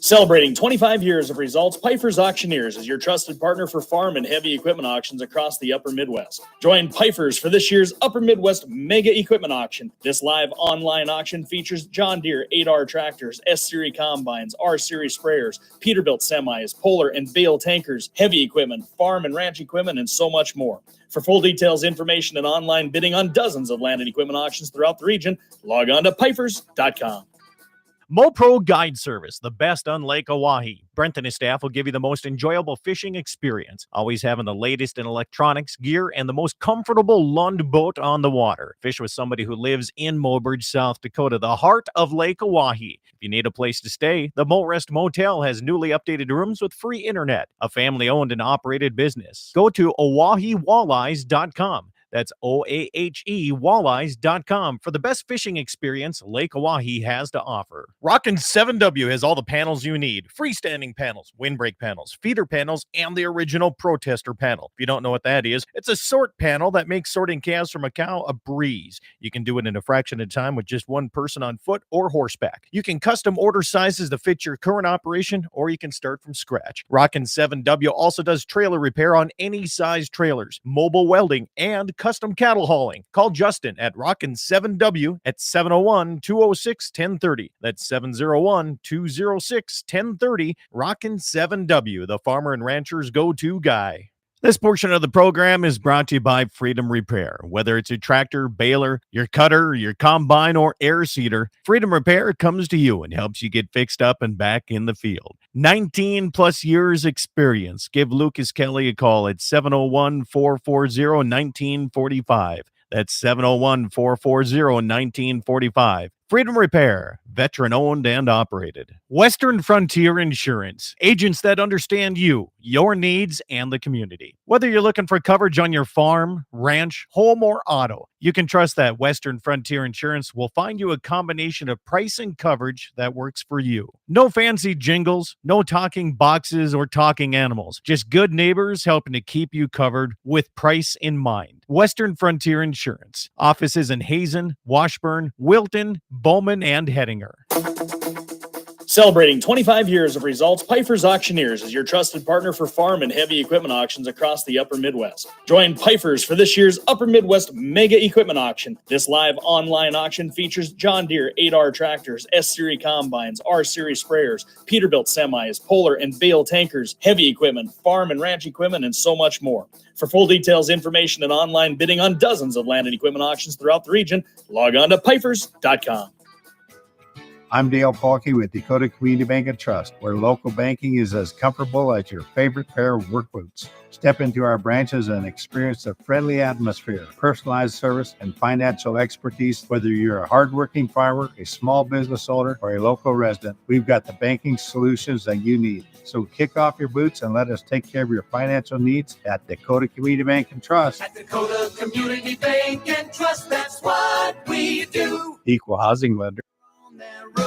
S8: Celebrating 25 years of results, Pfeiffer's Auctioneers is your trusted partner for farm and heavy equipment auctions across the Upper Midwest. Join Pfeiffer's for this year's Upper Midwest Mega Equipment Auction. This live online auction features John Deere 8R tractors, S-Series combines, R-Series sprayers, Peterbilt semis, Polar and Bale tankers, heavy equipment, farm and ranch equipment, and so much more. For full details, information, and online bidding on dozens of land and equipment auctions throughout the region, log on to Pfeifers.com.
S7: MoPro Guide Service, the best on Lake Oahe. Brent and his staff will give you the most enjoyable fishing experience, always having the latest in electronics, gear, and the most comfortable Lund boat on the water. Fish with somebody who lives in Mobridge, South Dakota, the heart of Lake Oahe. If you need a place to stay, the Morest Motel has newly updated rooms with free internet, a family-owned and operated business. Go to OaheWalleyes.com. That's OAHE Walleyes.com for the best fishing experience Lake Oahe has to offer. Rockin' 7W has all the panels you need. Freestanding panels, windbreak panels, feeder panels, and the original protester panel. If you don't know what that is, it's a sort panel that makes sorting calves from a cow a breeze. You can do it in a fraction of time with just one person on foot or horseback. You can custom order sizes to fit your current operation, or you can start from scratch. Rockin' 7W also does trailer repair on any size trailers, mobile welding, and custom cattle hauling. Call Justin at Rockin' 7W at 701-206-1030. That's 701-206-1030. Rockin' 7W, the farmer and rancher's go-to guy. This portion of the program is brought to you by Freedom Repair. Whether it's your tractor, baler, your cutter, your combine, or air seeder, Freedom Repair comes to you and helps you get fixed up and back in the field. 19 plus years experience. Give Lucas Kelly a call at 701-440-1945. That's 701-440-1945. Freedom Repair, veteran owned and operated. Western Frontier Insurance, agents that understand you, your needs, and the community. Whether you're looking for coverage on your farm, ranch, home, or auto, you can trust that Western Frontier Insurance will find you a combination of price and coverage that works for you. No fancy jingles, no talking boxes or talking animals, just good neighbors helping to keep you covered with price in mind. Western Frontier Insurance. Offices in Hazen, Washburn, Wilton, Bowman, and Hettinger.
S8: Celebrating 25 years of results, Pfeiffer's Auctioneers is your trusted partner for farm and heavy equipment auctions across the Upper Midwest. Join Pfeiffer's for this year's Upper Midwest Mega Equipment Auction. This live online auction features John Deere 8R tractors, S-Series combines, R-Series sprayers, Peterbilt semis, Polar and Bale tankers, heavy equipment, farm and ranch equipment, and so much more. For full details, information, and online bidding on dozens of land and equipment auctions throughout the region, log on to Pfeiffer's.com.
S5: I'm Dale Paulke with Dakota Community Bank and Trust, where local banking is as comfortable as your favorite pair of work boots. Step into our branches and experience a friendly atmosphere, personalized service, and financial expertise. Whether you're a hardworking farmer, a small business owner, or a local resident, we've got the banking solutions that you need. So kick off your boots and let us take care of your financial needs at Dakota Community Bank and Trust.
S6: At Dakota Community Bank and Trust, that's what we do.
S5: Equal housing lender.
S6: Don't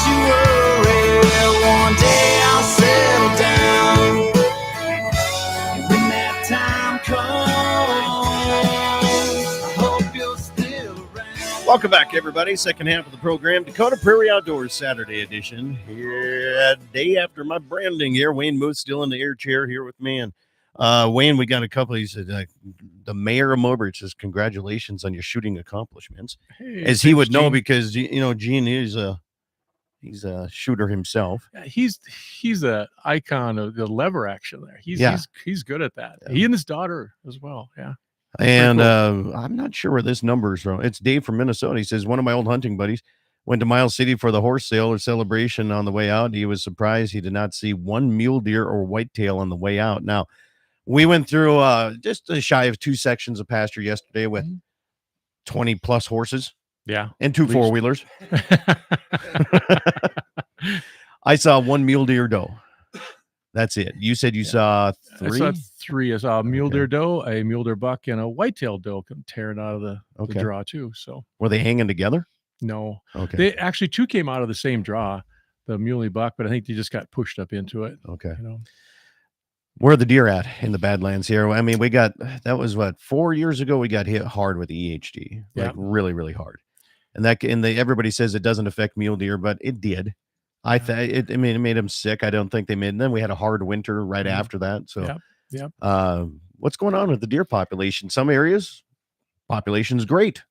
S6: you worry, one day I'll settle down. And when that time comes, I hope you're still around.
S2: Welcome back, everybody. Second half of the program, Dakota Prairie Outdoors Saturday edition. Here, day after my branding here. Wayne Moose still in the air chair here with me. And Wayne, we got a couple. He said, the mayor of Mobridge says, congratulations on your shooting accomplishments.
S4: Hey,
S2: As he
S4: thanks,
S2: would know,
S4: Gene.
S2: because, you know, Gene is he's a shooter himself.
S4: Yeah, he's a icon of the lever action there. He's good at that.
S2: Yeah.
S4: He and his daughter as well. Yeah.
S2: And I'm not sure where this number is from. It's Dave from Minnesota. He says, one of my old hunting buddies went to Miles City for the horse sale or celebration on the way out. He was surprised he did not see one mule deer or whitetail on the way out. Now, we went through just shy of 2 sections of pasture yesterday with 20 plus horses.
S4: Yeah.
S2: And 2 4-wheelers. I saw 1 mule deer doe. That's it. You said you saw 3?
S4: I saw 3. I saw a mule deer doe, a mule deer buck, and a whitetail doe come tearing out of the draw too. So
S2: were they hanging together?
S4: No.
S2: Okay.
S4: They actually 2 came out of the same draw, the muley buck, but I think they just got pushed up into it.
S2: Okay.
S4: You know.
S2: Where are the deer at in the Badlands here? I mean, that was 4 years ago. We got hit hard with the EHD, like really, really hard. And everybody says it doesn't affect mule deer, but it did. It made them sick. I don't think they made. And then we had a hard winter right after that. So, what's going on with the deer population? Some areas, population's great.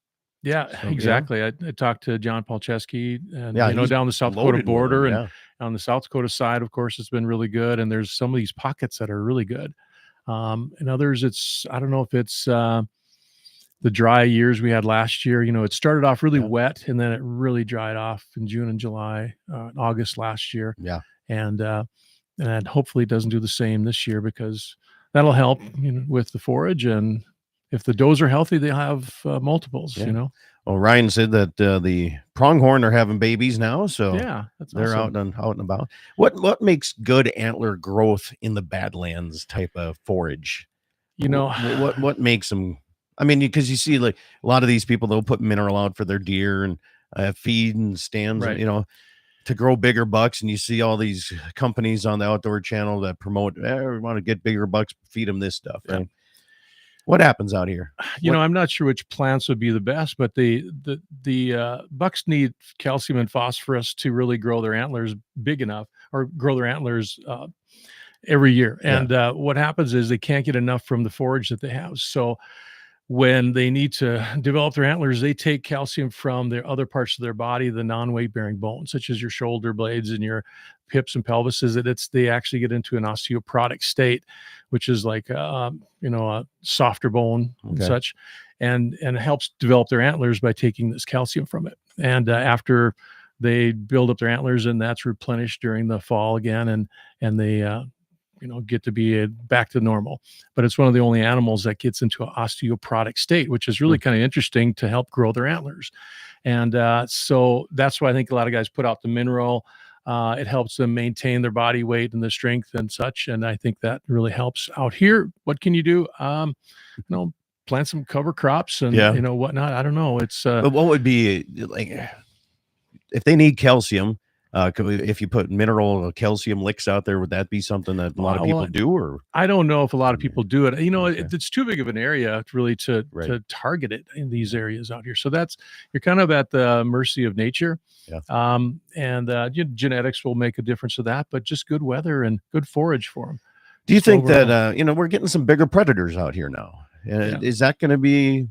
S4: Yeah,
S2: So,
S4: exactly. I talked to John Palczewski and
S2: he's
S4: down the South Dakota
S2: loaded with
S4: border
S2: them,
S4: and on the South Dakota side, of course, it's been really good. And there's some of these pockets that are really good. And others, I don't know if it's the dry years we had last year. It started off really
S2: Yeah.
S4: wet, and then it really dried off in June and July, August last year.
S2: Yeah.
S4: And hopefully it doesn't do the same this year, because that'll help with the forage. And if the does are healthy, they'll have multiples.
S2: Yeah. Well, Ryan said that the pronghorn are having babies now, so
S4: Yeah, that's
S2: they're
S4: awesome.
S2: out and about. What makes good antler growth in the Badlands type of forage? What makes them? I mean, because you see, like a lot of these people, they'll put mineral out for their deer and feed and stands,
S4: Right.
S2: to grow bigger bucks. And you see all these companies on the Outdoor Channel that promote, we want to get bigger bucks, feed them this stuff.
S4: Yeah.
S2: Right? What happens out here?
S4: I'm not sure which plants would be the best, but the bucks need calcium and phosphorus to really grow their antlers big enough, or grow their antlers every year.
S2: Yeah.
S4: And what happens is they can't get enough from the forage that they have. So when they need to develop their antlers, they take calcium from their other parts of their body, the non-weight bearing bones, such as your shoulder blades and your hips and pelvises. They actually get into an osteoporotic state, which is like a softer bone and
S2: Okay.
S4: such, and it helps develop their antlers by taking this calcium from it. And after they build up their antlers, and that's replenished during the fall again, and they get to be back to normal. But it's one of the only animals that gets into an osteoporotic state, which is really kind of interesting to help grow their antlers. And so that's why I think a lot of guys put out the mineral. It helps them maintain their body weight and the strength and such. And I think that really helps out here. What can you do? Plant some cover crops and whatnot. I don't know. It's
S2: But what would be like if they need calcium? If you put mineral calcium licks out there, would that be something that a lot of people do? Or
S4: I don't know if a lot of people do it.
S2: Okay.
S4: It's too big of an area really to target it in these areas out here. So you're kind of at the mercy of nature.
S2: Yeah.
S4: And genetics will make a difference to that, but just good weather and good forage for them.
S2: do you
S4: So
S2: think
S4: overall-
S2: that we're getting some bigger predators out here now?
S4: Yeah.
S2: Is that going to be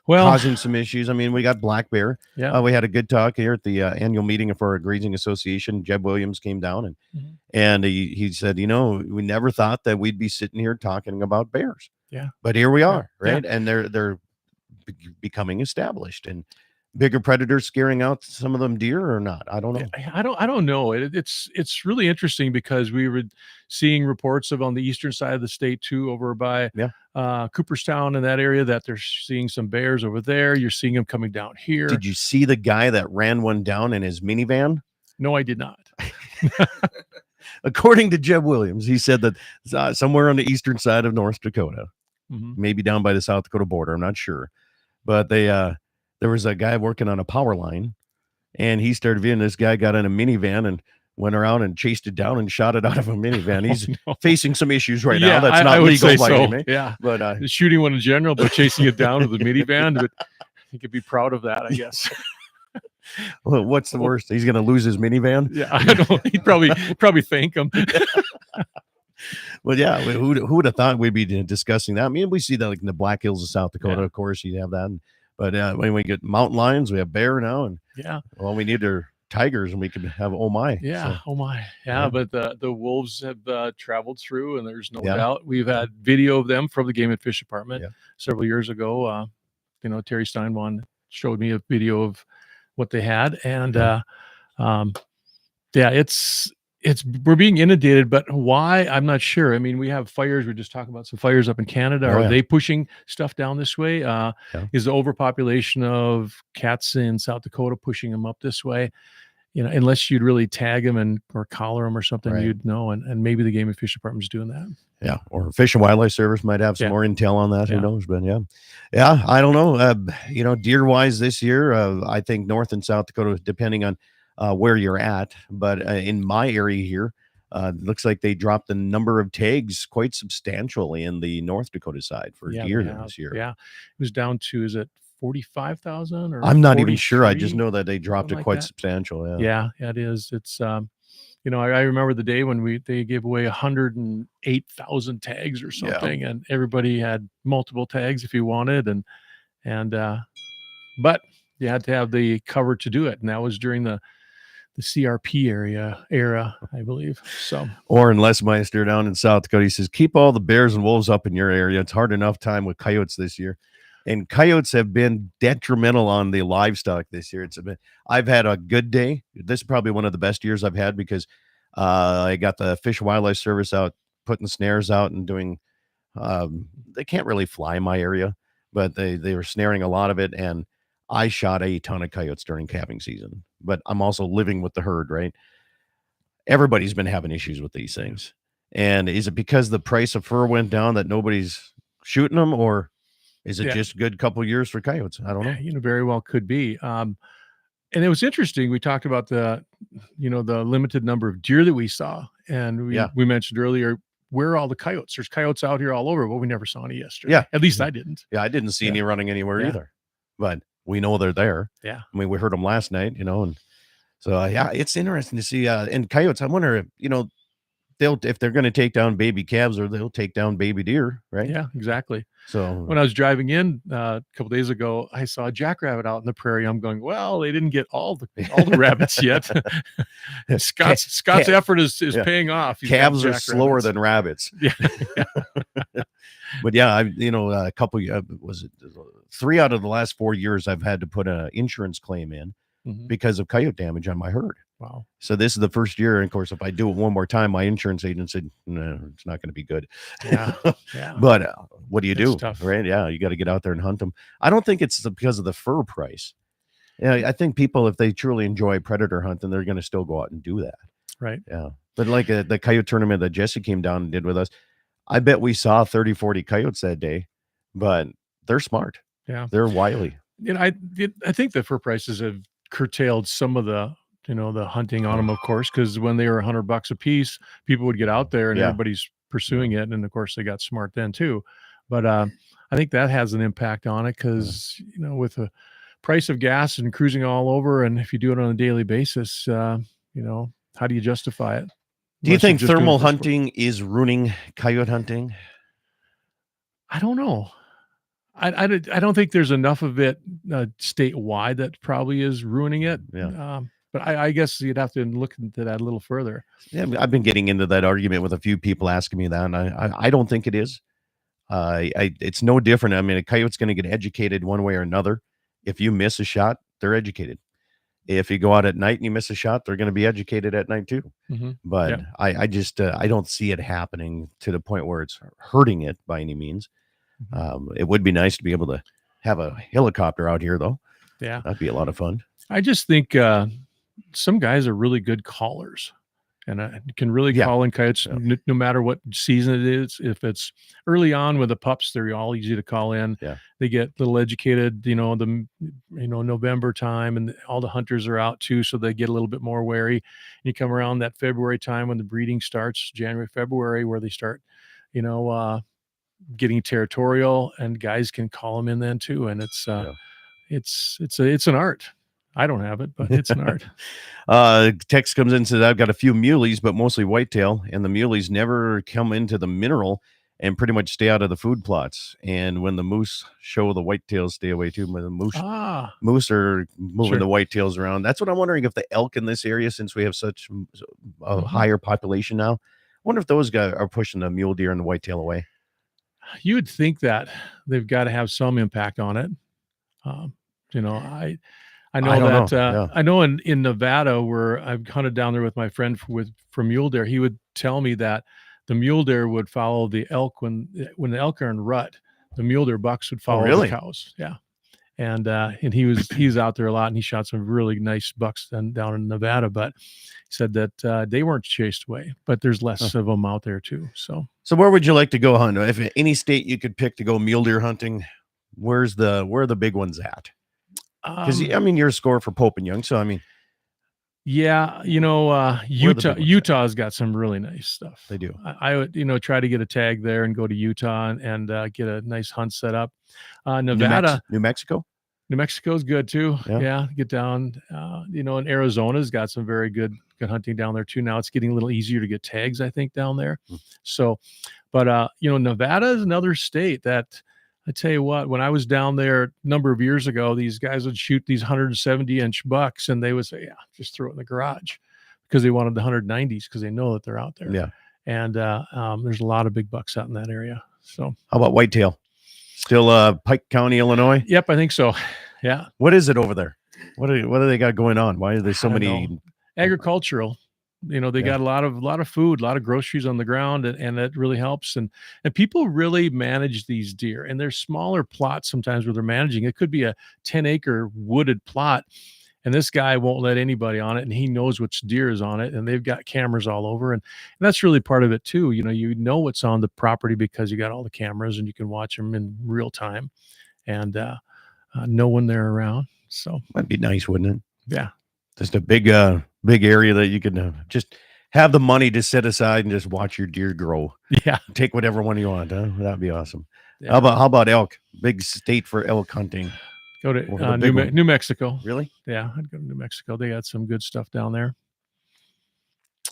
S4: Well,
S2: causing some issues? I mean, we got black bear.
S4: yeah.
S2: We had a good talk here at the annual meeting for our grazing association. Jeb Williams came down and
S4: Mhm.
S2: and he said, we never thought that we'd be sitting here talking about bears.
S4: Yeah.
S2: But here we are,
S4: Yeah.
S2: right? And they're becoming established, and bigger predators scaring out some of them deer or not? I don't know.
S4: I don't know. It's really interesting because we were seeing reports of on the eastern side of the state too, over by Cooperstown and that area, that they're seeing some bears over there. You're seeing them coming down here.
S2: Did you see the guy that ran one down in his minivan?
S4: No, I did not.
S2: According to Jeb Williams, he said that somewhere on the eastern side of North Dakota,
S4: Mhm.
S2: maybe down by the South Dakota border, I'm not sure, but there was a guy working on a power line, and he started viewing this guy got in a minivan and went around and chased it down and shot it out of a minivan. He's
S4: no.
S2: facing some issues right
S4: Yeah,
S2: now. That's
S4: I
S2: not
S4: would
S2: legal
S4: say
S2: by
S4: so.
S2: any means.
S4: Yeah.
S2: But
S4: Shooting one in general, but chasing it down with a minivan. But he could be proud of that, I guess.
S2: what's the worst? He's going to lose his minivan.
S4: Yeah, I don't. He'd probably thank him.
S2: Well, yeah. Who would have thought we'd be discussing that? I mean, we see that like in the Black Hills of South Dakota,
S4: Yeah.
S2: of course, you have that. But when we get mountain lions, we have bear now, and
S4: Yeah.
S2: all we need are tigers, and we can have oh my.
S4: Yeah.
S2: So,
S4: Oh my.
S2: Yeah.
S4: Yeah. But the wolves have traveled through, and there's no
S2: Yeah.
S4: doubt. We've had video of them from the Game and Fish Department
S2: Yeah.
S4: several years ago. Terry Steinbaum showed me a video of what they had, and we're being inundated, but why? I'm not sure. I mean, we have fires. We're just talking about some fires up in Canada.
S2: Oh,
S4: Are
S2: yeah.
S4: they pushing stuff down this way? Is the overpopulation of cats in South Dakota pushing them up this way? Unless you'd really tag them or collar them or something,
S2: Right.
S4: you'd know. And maybe the Game and Fish Department's doing that.
S2: yeah, or Fish and Wildlife Service might have some
S4: Yeah.
S2: more intel on that.
S4: Yeah.
S2: Who knows? But yeah, I don't know. Deer wise this year, I think North and South Dakota, depending on where you're at, but in my area here, it looks like they dropped the number of tags quite substantially in the North Dakota side for deer
S4: they have.
S2: this year.
S4: Yeah. It was down to, is it 45,000 or
S2: I'm not even sure. I
S4: 43?
S2: just know that they dropped
S4: Something
S2: it
S4: like
S2: quite
S4: that.
S2: substantial.
S4: Yeah, it is. It's I remember the day when they gave away 108,000 tags or something, and everybody had multiple tags if you wanted, but you had to have the cover to do it, and that was during the CRP era, I believe. So
S2: Or Les Meister down in South Dakota, he says, keep all the bears and wolves up in your area. It's hard enough time with coyotes this year. And coyotes have been detrimental on the livestock this year. I've had a good day. This is probably one of the best years I've had because I got the Fish and Wildlife Service out, putting snares out and doing, they can't really fly in my area, but they were snaring a lot of it. And I shot a ton of coyotes during calving season, but I'm also living with the herd, right? Everybody's been having issues with these things. And is it because the price of fur went down that nobody's shooting them, or is it
S4: Yeah.
S2: just a good couple years for coyotes? I don't know.
S4: You know, very well could be. And it was interesting. We talked about the limited number of deer that we saw, and we mentioned earlier, where are all the coyotes? There's coyotes out here all over, but we never saw any yesterday.
S2: Yeah.
S4: At least I didn't.
S2: Yeah, I didn't see any running anywhere
S4: Yeah.
S2: either, but we know they're there.
S4: Yeah.
S2: I mean, we heard them last night, and so yeah, it's interesting to see. And coyotes, I wonder, if they're going to take down baby calves, or they'll take down baby deer, right?
S4: Yeah, exactly.
S2: So
S4: When I was driving in a couple days ago, I saw a jackrabbit out in the prairie. I'm going, well, they didn't get all the rabbits yet. Scott's effort is paying off. He's got
S2: calves are slower
S4: jackrabbits.
S2: than rabbits.
S4: Yeah.
S2: But yeah, a couple, was it 3 out of the last 4 years I've had to put an insurance claim in
S4: Mhm.
S2: because of coyote damage on my herd.
S4: Wow.
S2: So this is the first year, and of course, if I do it one more time, my insurance agent said, "No, it's not going to be good."
S4: Yeah. Yeah.
S2: But what do you
S4: It's
S2: do?
S4: tough.
S2: Right? Yeah, you got to get out there and hunt them. I don't think it's because of the fur price. Yeah, I think people, if they truly enjoy predator hunting, they're going to still go out and do that.
S4: Right.
S2: Yeah. But like the coyote tournament that Jesse came down and did with us, I bet we saw 30, 40 coyotes that day, but they're smart.
S4: Yeah.
S2: They're wily.
S4: I think the fur prices have curtailed some of the hunting on them, of course, because when they were $100 a piece, people would get out there and
S2: Yeah.
S4: everybody's pursuing it, and of course they got smart then too. But I think that has an impact on it because with the price of gas and cruising all over, and if you do it on a daily basis, how do you justify it?
S2: Do you
S4: Unless you're
S2: think
S4: just doing it
S2: thermal
S4: for sport.
S2: hunting is ruining coyote hunting?
S4: I don't know. I don't think there's enough of it statewide that probably is ruining it.
S2: Yeah.
S4: But I guess you'd have to look into that a little further.
S2: Yeah, I've been getting into that argument with a few people asking me that, and I don't think it is. It's no different. I mean, a coyote's going to get educated one way or another. If you miss a shot, they're educated. If you go out at night and you miss a shot, they're going to be educated at night too.
S4: Mhm.
S2: But
S4: Yep.
S2: I just I don't see it happening to the point where it's hurting it by any means. It would be nice to be able to have a helicopter out here, though.
S4: Yeah.
S2: That'd be a lot of fun.
S4: I just think some guys are really good callers and can really
S2: Yeah.
S4: call in coyotes
S2: Yeah.
S4: no matter what season it is. If it's early on with the pups, they're all easy to call in.
S2: Yeah.
S4: They get a little educated, November time, and all the hunters are out too, so they get a little bit more wary. You come around that February time when the breeding starts, January, February, where they start, getting territorial, and guys can call them in then too. And it's an art. I don't have it, but it's an art.
S2: Text comes in and says, I've got a few muleys, but mostly whitetail, and the muleys never come into the mineral and pretty much stay out of the food plots. And when the moose show, the whitetails stay away too. When the moose are moving
S4: Sure.
S2: the whitetails around. That's what I'm wondering, if the elk in this area, since we have such a higher population now, I wonder if those guys are pushing the mule deer and the whitetail away.
S4: You would think that they've got to have some impact on it. I know
S2: I don't
S4: that
S2: know. Yeah.
S4: I know in Nevada, where I've hunted down there with my friend for mule deer, he would tell me that the mule deer would follow the elk when the elk are in rut. The mule deer bucks would follow
S2: really?
S4: the cows. Yeah. And he's out there a lot, and he shot some really nice bucks down in Nevada, but he said that they weren't chased away, but there's less of them out there too. So
S2: where would you like to go hunt? If any state you could pick to go mule deer hunting, where are the big ones at? Because you're a scorer for Pope and Young, so I mean,
S4: yeah,
S2: big ones
S4: Utah's got some really nice stuff.
S2: they do.
S4: I would try to get a tag there and go to Utah and get a nice hunt set up. Nevada,
S2: New Mexico.
S4: New Mexico's good too.
S2: Yeah.
S4: Yeah, get down. And Arizona's got some very good hunting down there too. Now it's getting a little easier to get tags, I think, down there. So, but Nevada is another state that, I tell you what, when I was down there a number of years ago, these guys would shoot these 170-inch bucks, and they would say, "Yeah, just throw it in the garage," because they wanted the 190s because they know that they're out there.
S2: Yeah.
S4: And there's a lot of big bucks out in that area. So
S2: How about whitetail? Still Pike County, Illinois.
S4: Yep, I think so. Yeah,
S2: What is it over there? What do they got going on? Why are there so
S4: I don't
S2: many?
S4: know. Agricultural. They
S2: Yeah.
S4: got a lot of food, a lot of groceries on the ground, and that really helps. And people really manage these deer, and there's smaller plots sometimes where they're managing. It could be a 10-acre wooded plot, and this guy won't let anybody on it, and he knows which deer is on it, and they've got cameras all over, and that's really part of it too. You know what's on the property because you got all the cameras, and you can watch them in real time, and know when they're around. So
S2: That'd be nice, wouldn't it?
S4: yeah,
S2: Just a big area that you could just have the money to set aside and just watch your deer grow.
S4: yeah.
S2: Take whatever one you want. Huh? That'd be awesome.
S4: Yeah.
S2: How about elk? Big state for elk hunting.
S4: Go
S2: Or
S4: to
S2: the big one.
S4: New Mexico.
S2: Really?
S4: Yeah, I'd go to New Mexico. They got some good stuff down there.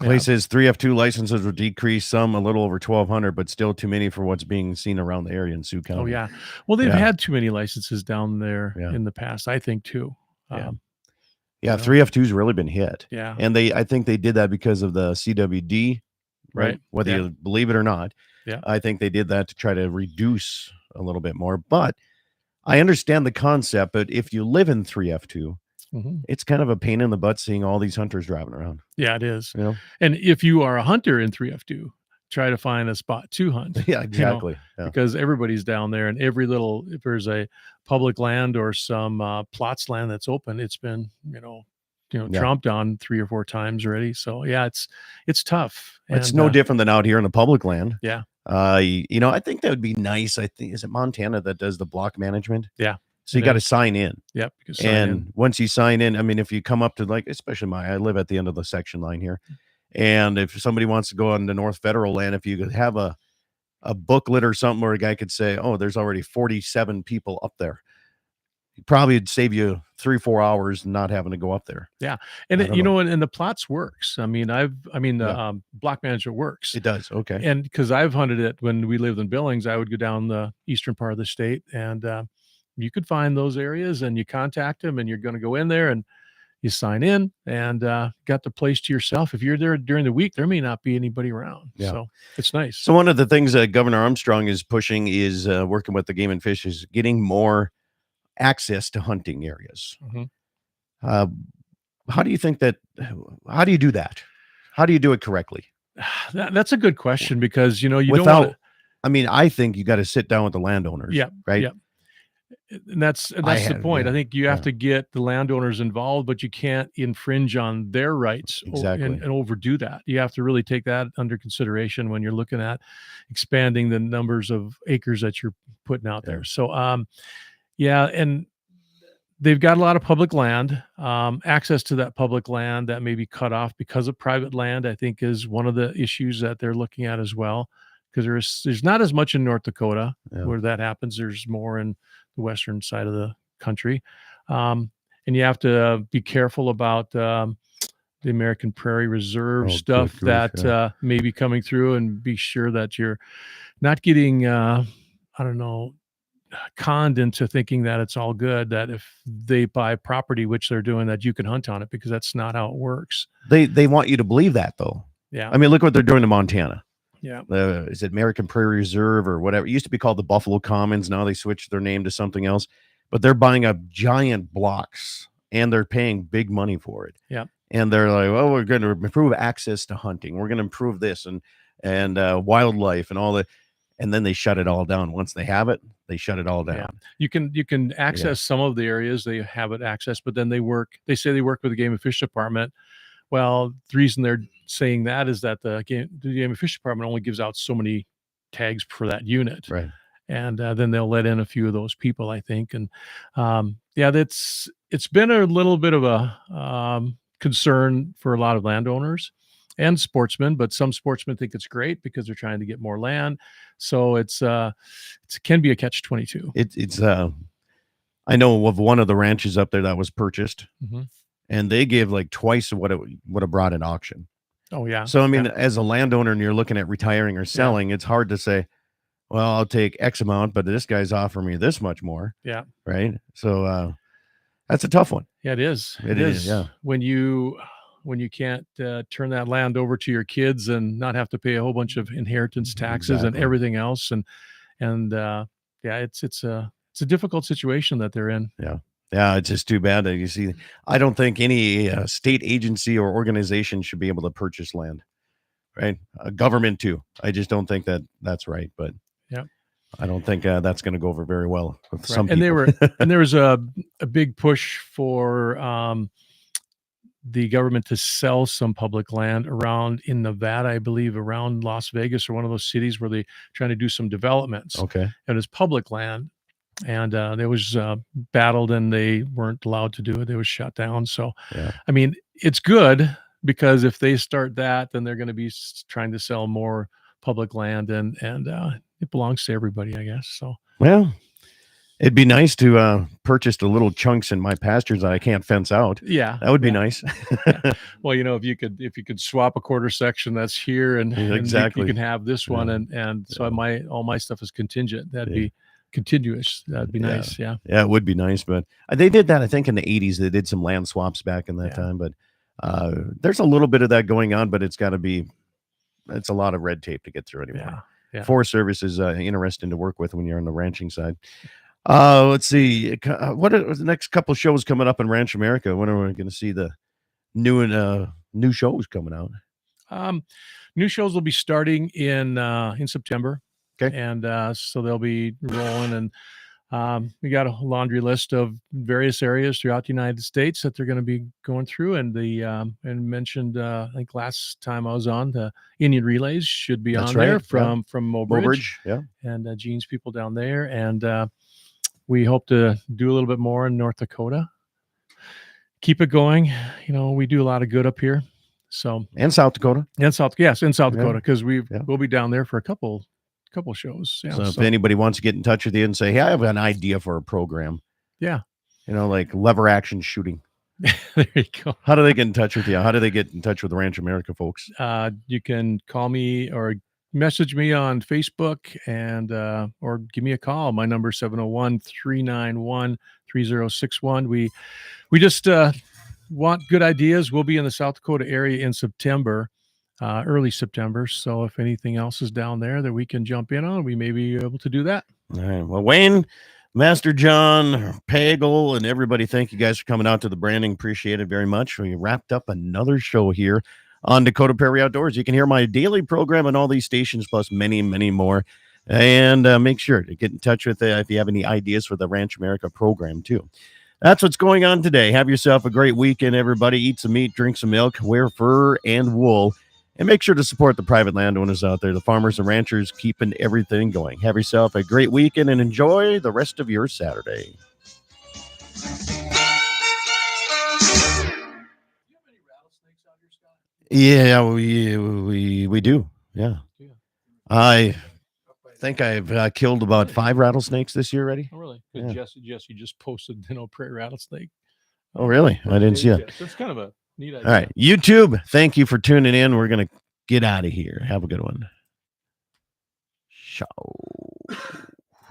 S4: Yeah.
S2: Places 3F2 licenses will decrease, some a little over 1,200, but still too many for what's being seen around the area in Sioux County.
S4: Oh yeah. Well, they've
S2: Yeah.
S4: had too many licenses down there
S2: Yeah.
S4: in the past, I think too.
S2: Yeah.
S4: You know?
S2: 3F2's really been hit.
S4: Yeah.
S2: And I think they did that because of the CWD,
S4: Right.
S2: Whether
S4: Yeah.
S2: you believe it or not.
S4: Yeah.
S2: I think they did that to try to reduce a little bit more. But I understand the concept. But if you live in 3F2,
S4: Mhm.
S2: it's kind of a pain in the butt seeing all these hunters driving around.
S4: Yeah, it is.
S2: You know?
S4: And if you are a hunter in 3F2, try to find a spot to hunt.
S2: Yeah, exactly. Yeah.
S4: Because everybody's down there, and if there's a public land or some plots land that's open, it's been
S2: Yeah.
S4: tromped on 3 or 4 times already. So yeah, it's tough.
S2: It's
S4: And,
S2: no different than out here in the public land.
S4: Yeah.
S2: I think that would be nice. I think is it Montana that does the block management?
S4: Yeah,
S2: So you
S4: it
S2: got to
S4: is.
S2: sign in.
S4: Yep. You can sign
S2: And
S4: in.
S2: once you sign in, I mean, if you come up to especially I live at the end of the section line here. And if somebody wants to go on the North Federal land, if you could have a booklet or something where a guy could say, oh, there's already 47 people up there. Probably would save you 3-4 hours not having to go up there.
S4: And
S2: I don't know.
S4: and the plots works. I mean, the block management works.
S2: It does. Okay.
S4: And because I've hunted it when we lived in Billings, I would go down the eastern part of the state, and you could find those areas, and you contact them, and you're going to go in there and you sign in, and got the place to yourself. If you're there during the week, there may not be anybody around.
S2: Yeah.
S4: So it's nice.
S2: So one of the things that Governor Armstrong is pushing is working with the Game and Fish is getting more access to hunting areas.
S4: Mhm.
S2: How do you think that? How do you do that? How do you do it correctly?
S4: That's a good question, because you don't
S2: Without,
S4: want
S2: I mean, I think you got to sit down with the landowners.
S4: Yeah,
S2: Right.
S4: yeah. And that's the
S2: have-
S4: point.
S2: yeah,
S4: I think you have
S2: yeah.
S4: to get the landowners involved, but you can't infringe on their rights
S2: Exactly.
S4: and overdo that. You have to really take that under consideration when you're looking at expanding the numbers of acres that you're putting out
S2: Yeah.
S4: there. So, and they've got a lot of public land. Access to that public land that may be cut off because of private land, I think, is one of the issues that they're looking at as well. Because there's not as much in North Dakota
S2: Yeah.
S4: where that happens. There's more in the western side of the country, and you have to be careful about the American Prairie Reserve
S2: Oh, good
S4: stuff
S2: grief,
S4: that
S2: yeah.
S4: may be coming through, and be sure that you're not getting conned into thinking that it's all good, that if they buy property, which they're doing, that you can hunt on it, because that's not how it works.
S2: They want you to believe that though.
S4: Yeah.
S2: I mean, look what they're doing to Montana.
S4: Yeah.
S2: Is it American Prairie Reserve or whatever? It used to be called the Buffalo Commons. Now they switched their name to something else. But they're buying up giant blocks and they're paying big money for it.
S4: Yeah.
S2: And they're like, well, we're going to improve access to hunting. We're going to improve this and wildlife and all that. And then they shut it all down. Once they have it, they shut it all down.
S4: Yeah. You can access some of the areas they have it access, but then they say they work with the Game and Fish Department. Well, the reason they're saying that is that the Game and Fish Department only gives out so many tags for that unit.
S2: Right.
S4: And then they'll let in a few of those people, I think. And it's been a little bit of a concern for a lot of landowners and sportsmen, but some sportsmen think it's great because they're trying to get more land. So it can be a catch-22.
S2: It's I know of one of the ranches up there that was purchased,
S4: Mhm.
S2: and they gave like twice of what it would have brought in auction.
S4: Oh yeah.
S2: So I mean,
S4: Yeah.
S2: as a landowner and you're looking at retiring or selling, it's hard to say, well, I'll take X amount, but this guy's offering me this much more.
S4: Yeah.
S2: Right. So that's a tough one.
S4: Yeah, it is.
S2: It is, yeah.
S4: When you can't turn that land over to your kids and not have to pay a whole bunch of inheritance taxes and
S2: Exactly.
S4: everything else, and yeah, it's a difficult situation that they're in.
S2: Yeah, it's just too bad that you see. I don't think any state agency or organization should be able to purchase land, right? Government too. I just don't think that that's right. But
S4: Yep.
S2: I don't think that's going to go over very well with some
S4: And
S2: people.
S4: there was a big push for the government to sell some public land around in Nevada, I believe, around Las Vegas or one of those cities where they trying to do some developments.
S2: Okay.
S4: And it's public land, and there was battled, and they weren't allowed to do it. They was shut down. So,
S2: Yeah.
S4: I mean, it's good because if they start that, then they're going to be trying to sell more public land, and it belongs to everybody, I guess. So,
S2: Well, it'd be nice to purchase the little chunks in my pastures that I can't fence out.
S4: yeah,
S2: That would be
S4: yeah.
S2: nice.
S4: Well, if you could swap a quarter section that's here, and,
S2: Yeah,
S4: and
S2: exactly.
S4: you can have this one,
S2: Yeah.
S4: and so all my stuff is contingent. That'd
S2: Yeah.
S4: be continuous. That'd be
S2: Yeah.
S4: nice. Yeah.
S2: Yeah, it would be nice, but they did that. I think in the '80s they did some land swaps back in that
S4: Yeah.
S2: time. But there's a little bit of that going on, but it's a lot of red tape to get through anymore.
S4: Yeah. Yeah.
S2: Forest Service is interesting to work with when you're on the ranching side. Let's see. What are the next couple shows coming up in Ranch America? When are we going to see the new shows coming out?
S4: New shows will be starting in September.
S2: Okay.
S4: And so they'll be rolling, and we got a laundry list of various areas throughout the United States that they're going to be going through. And and mentioned, I think last time I was on, the Indian Relays should be
S2: That's
S4: on there
S2: right, yeah.
S4: from Mobridge,
S2: Mobridge, yeah.
S4: and Gene's people down there. And we hope to do a little bit more in North Dakota. Keep it going. We do a lot of good up here. So,
S2: And South Dakota.
S4: in South
S2: Yeah.
S4: Dakota, because
S2: Yeah.
S4: we'll be down there for a couple shows. Yeah.
S2: So if anybody wants to get in touch with you and say, hey, I have an idea for a program.
S4: Yeah.
S2: Like lever action shooting.
S4: There you go.
S2: How do they get in touch with you? How do they get in touch with the Ranch America folks?
S4: You can call me or message me on Facebook, and or give me a call. My number is 701-391-3061. We just want good ideas. We'll be in the South Dakota area in September, early September. So if anything else is down there that we can jump in on, we may be able to do that.
S2: All right. Well, Wayne, Master John, Pagel, and everybody, thank you guys for coming out to the branding. Appreciate it very much. We wrapped up another show here on Dakota Prairie Outdoors. You can hear my daily program on all these stations, plus many, many more. And make sure to get in touch with if you have any ideas for the Ranch America program, too. That's what's going on today. Have yourself a great weekend, everybody. Eat some meat, drink some milk, wear fur and wool, and make sure to support the private landowners out there, the farmers and ranchers keeping everything going. Have yourself a great weekend and enjoy the rest of your Saturday. Yeah, we do. Yeah. I think I've killed about 5 rattlesnakes this year already.
S4: Oh, really?
S2: Yeah.
S4: Jesse just posted, prairie rattlesnake.
S2: Oh, really? I didn't see it.
S4: That's kind of a neat idea.
S2: All right. YouTube, thank you for tuning in. We're going to get out of here. Have a good one. Ciao.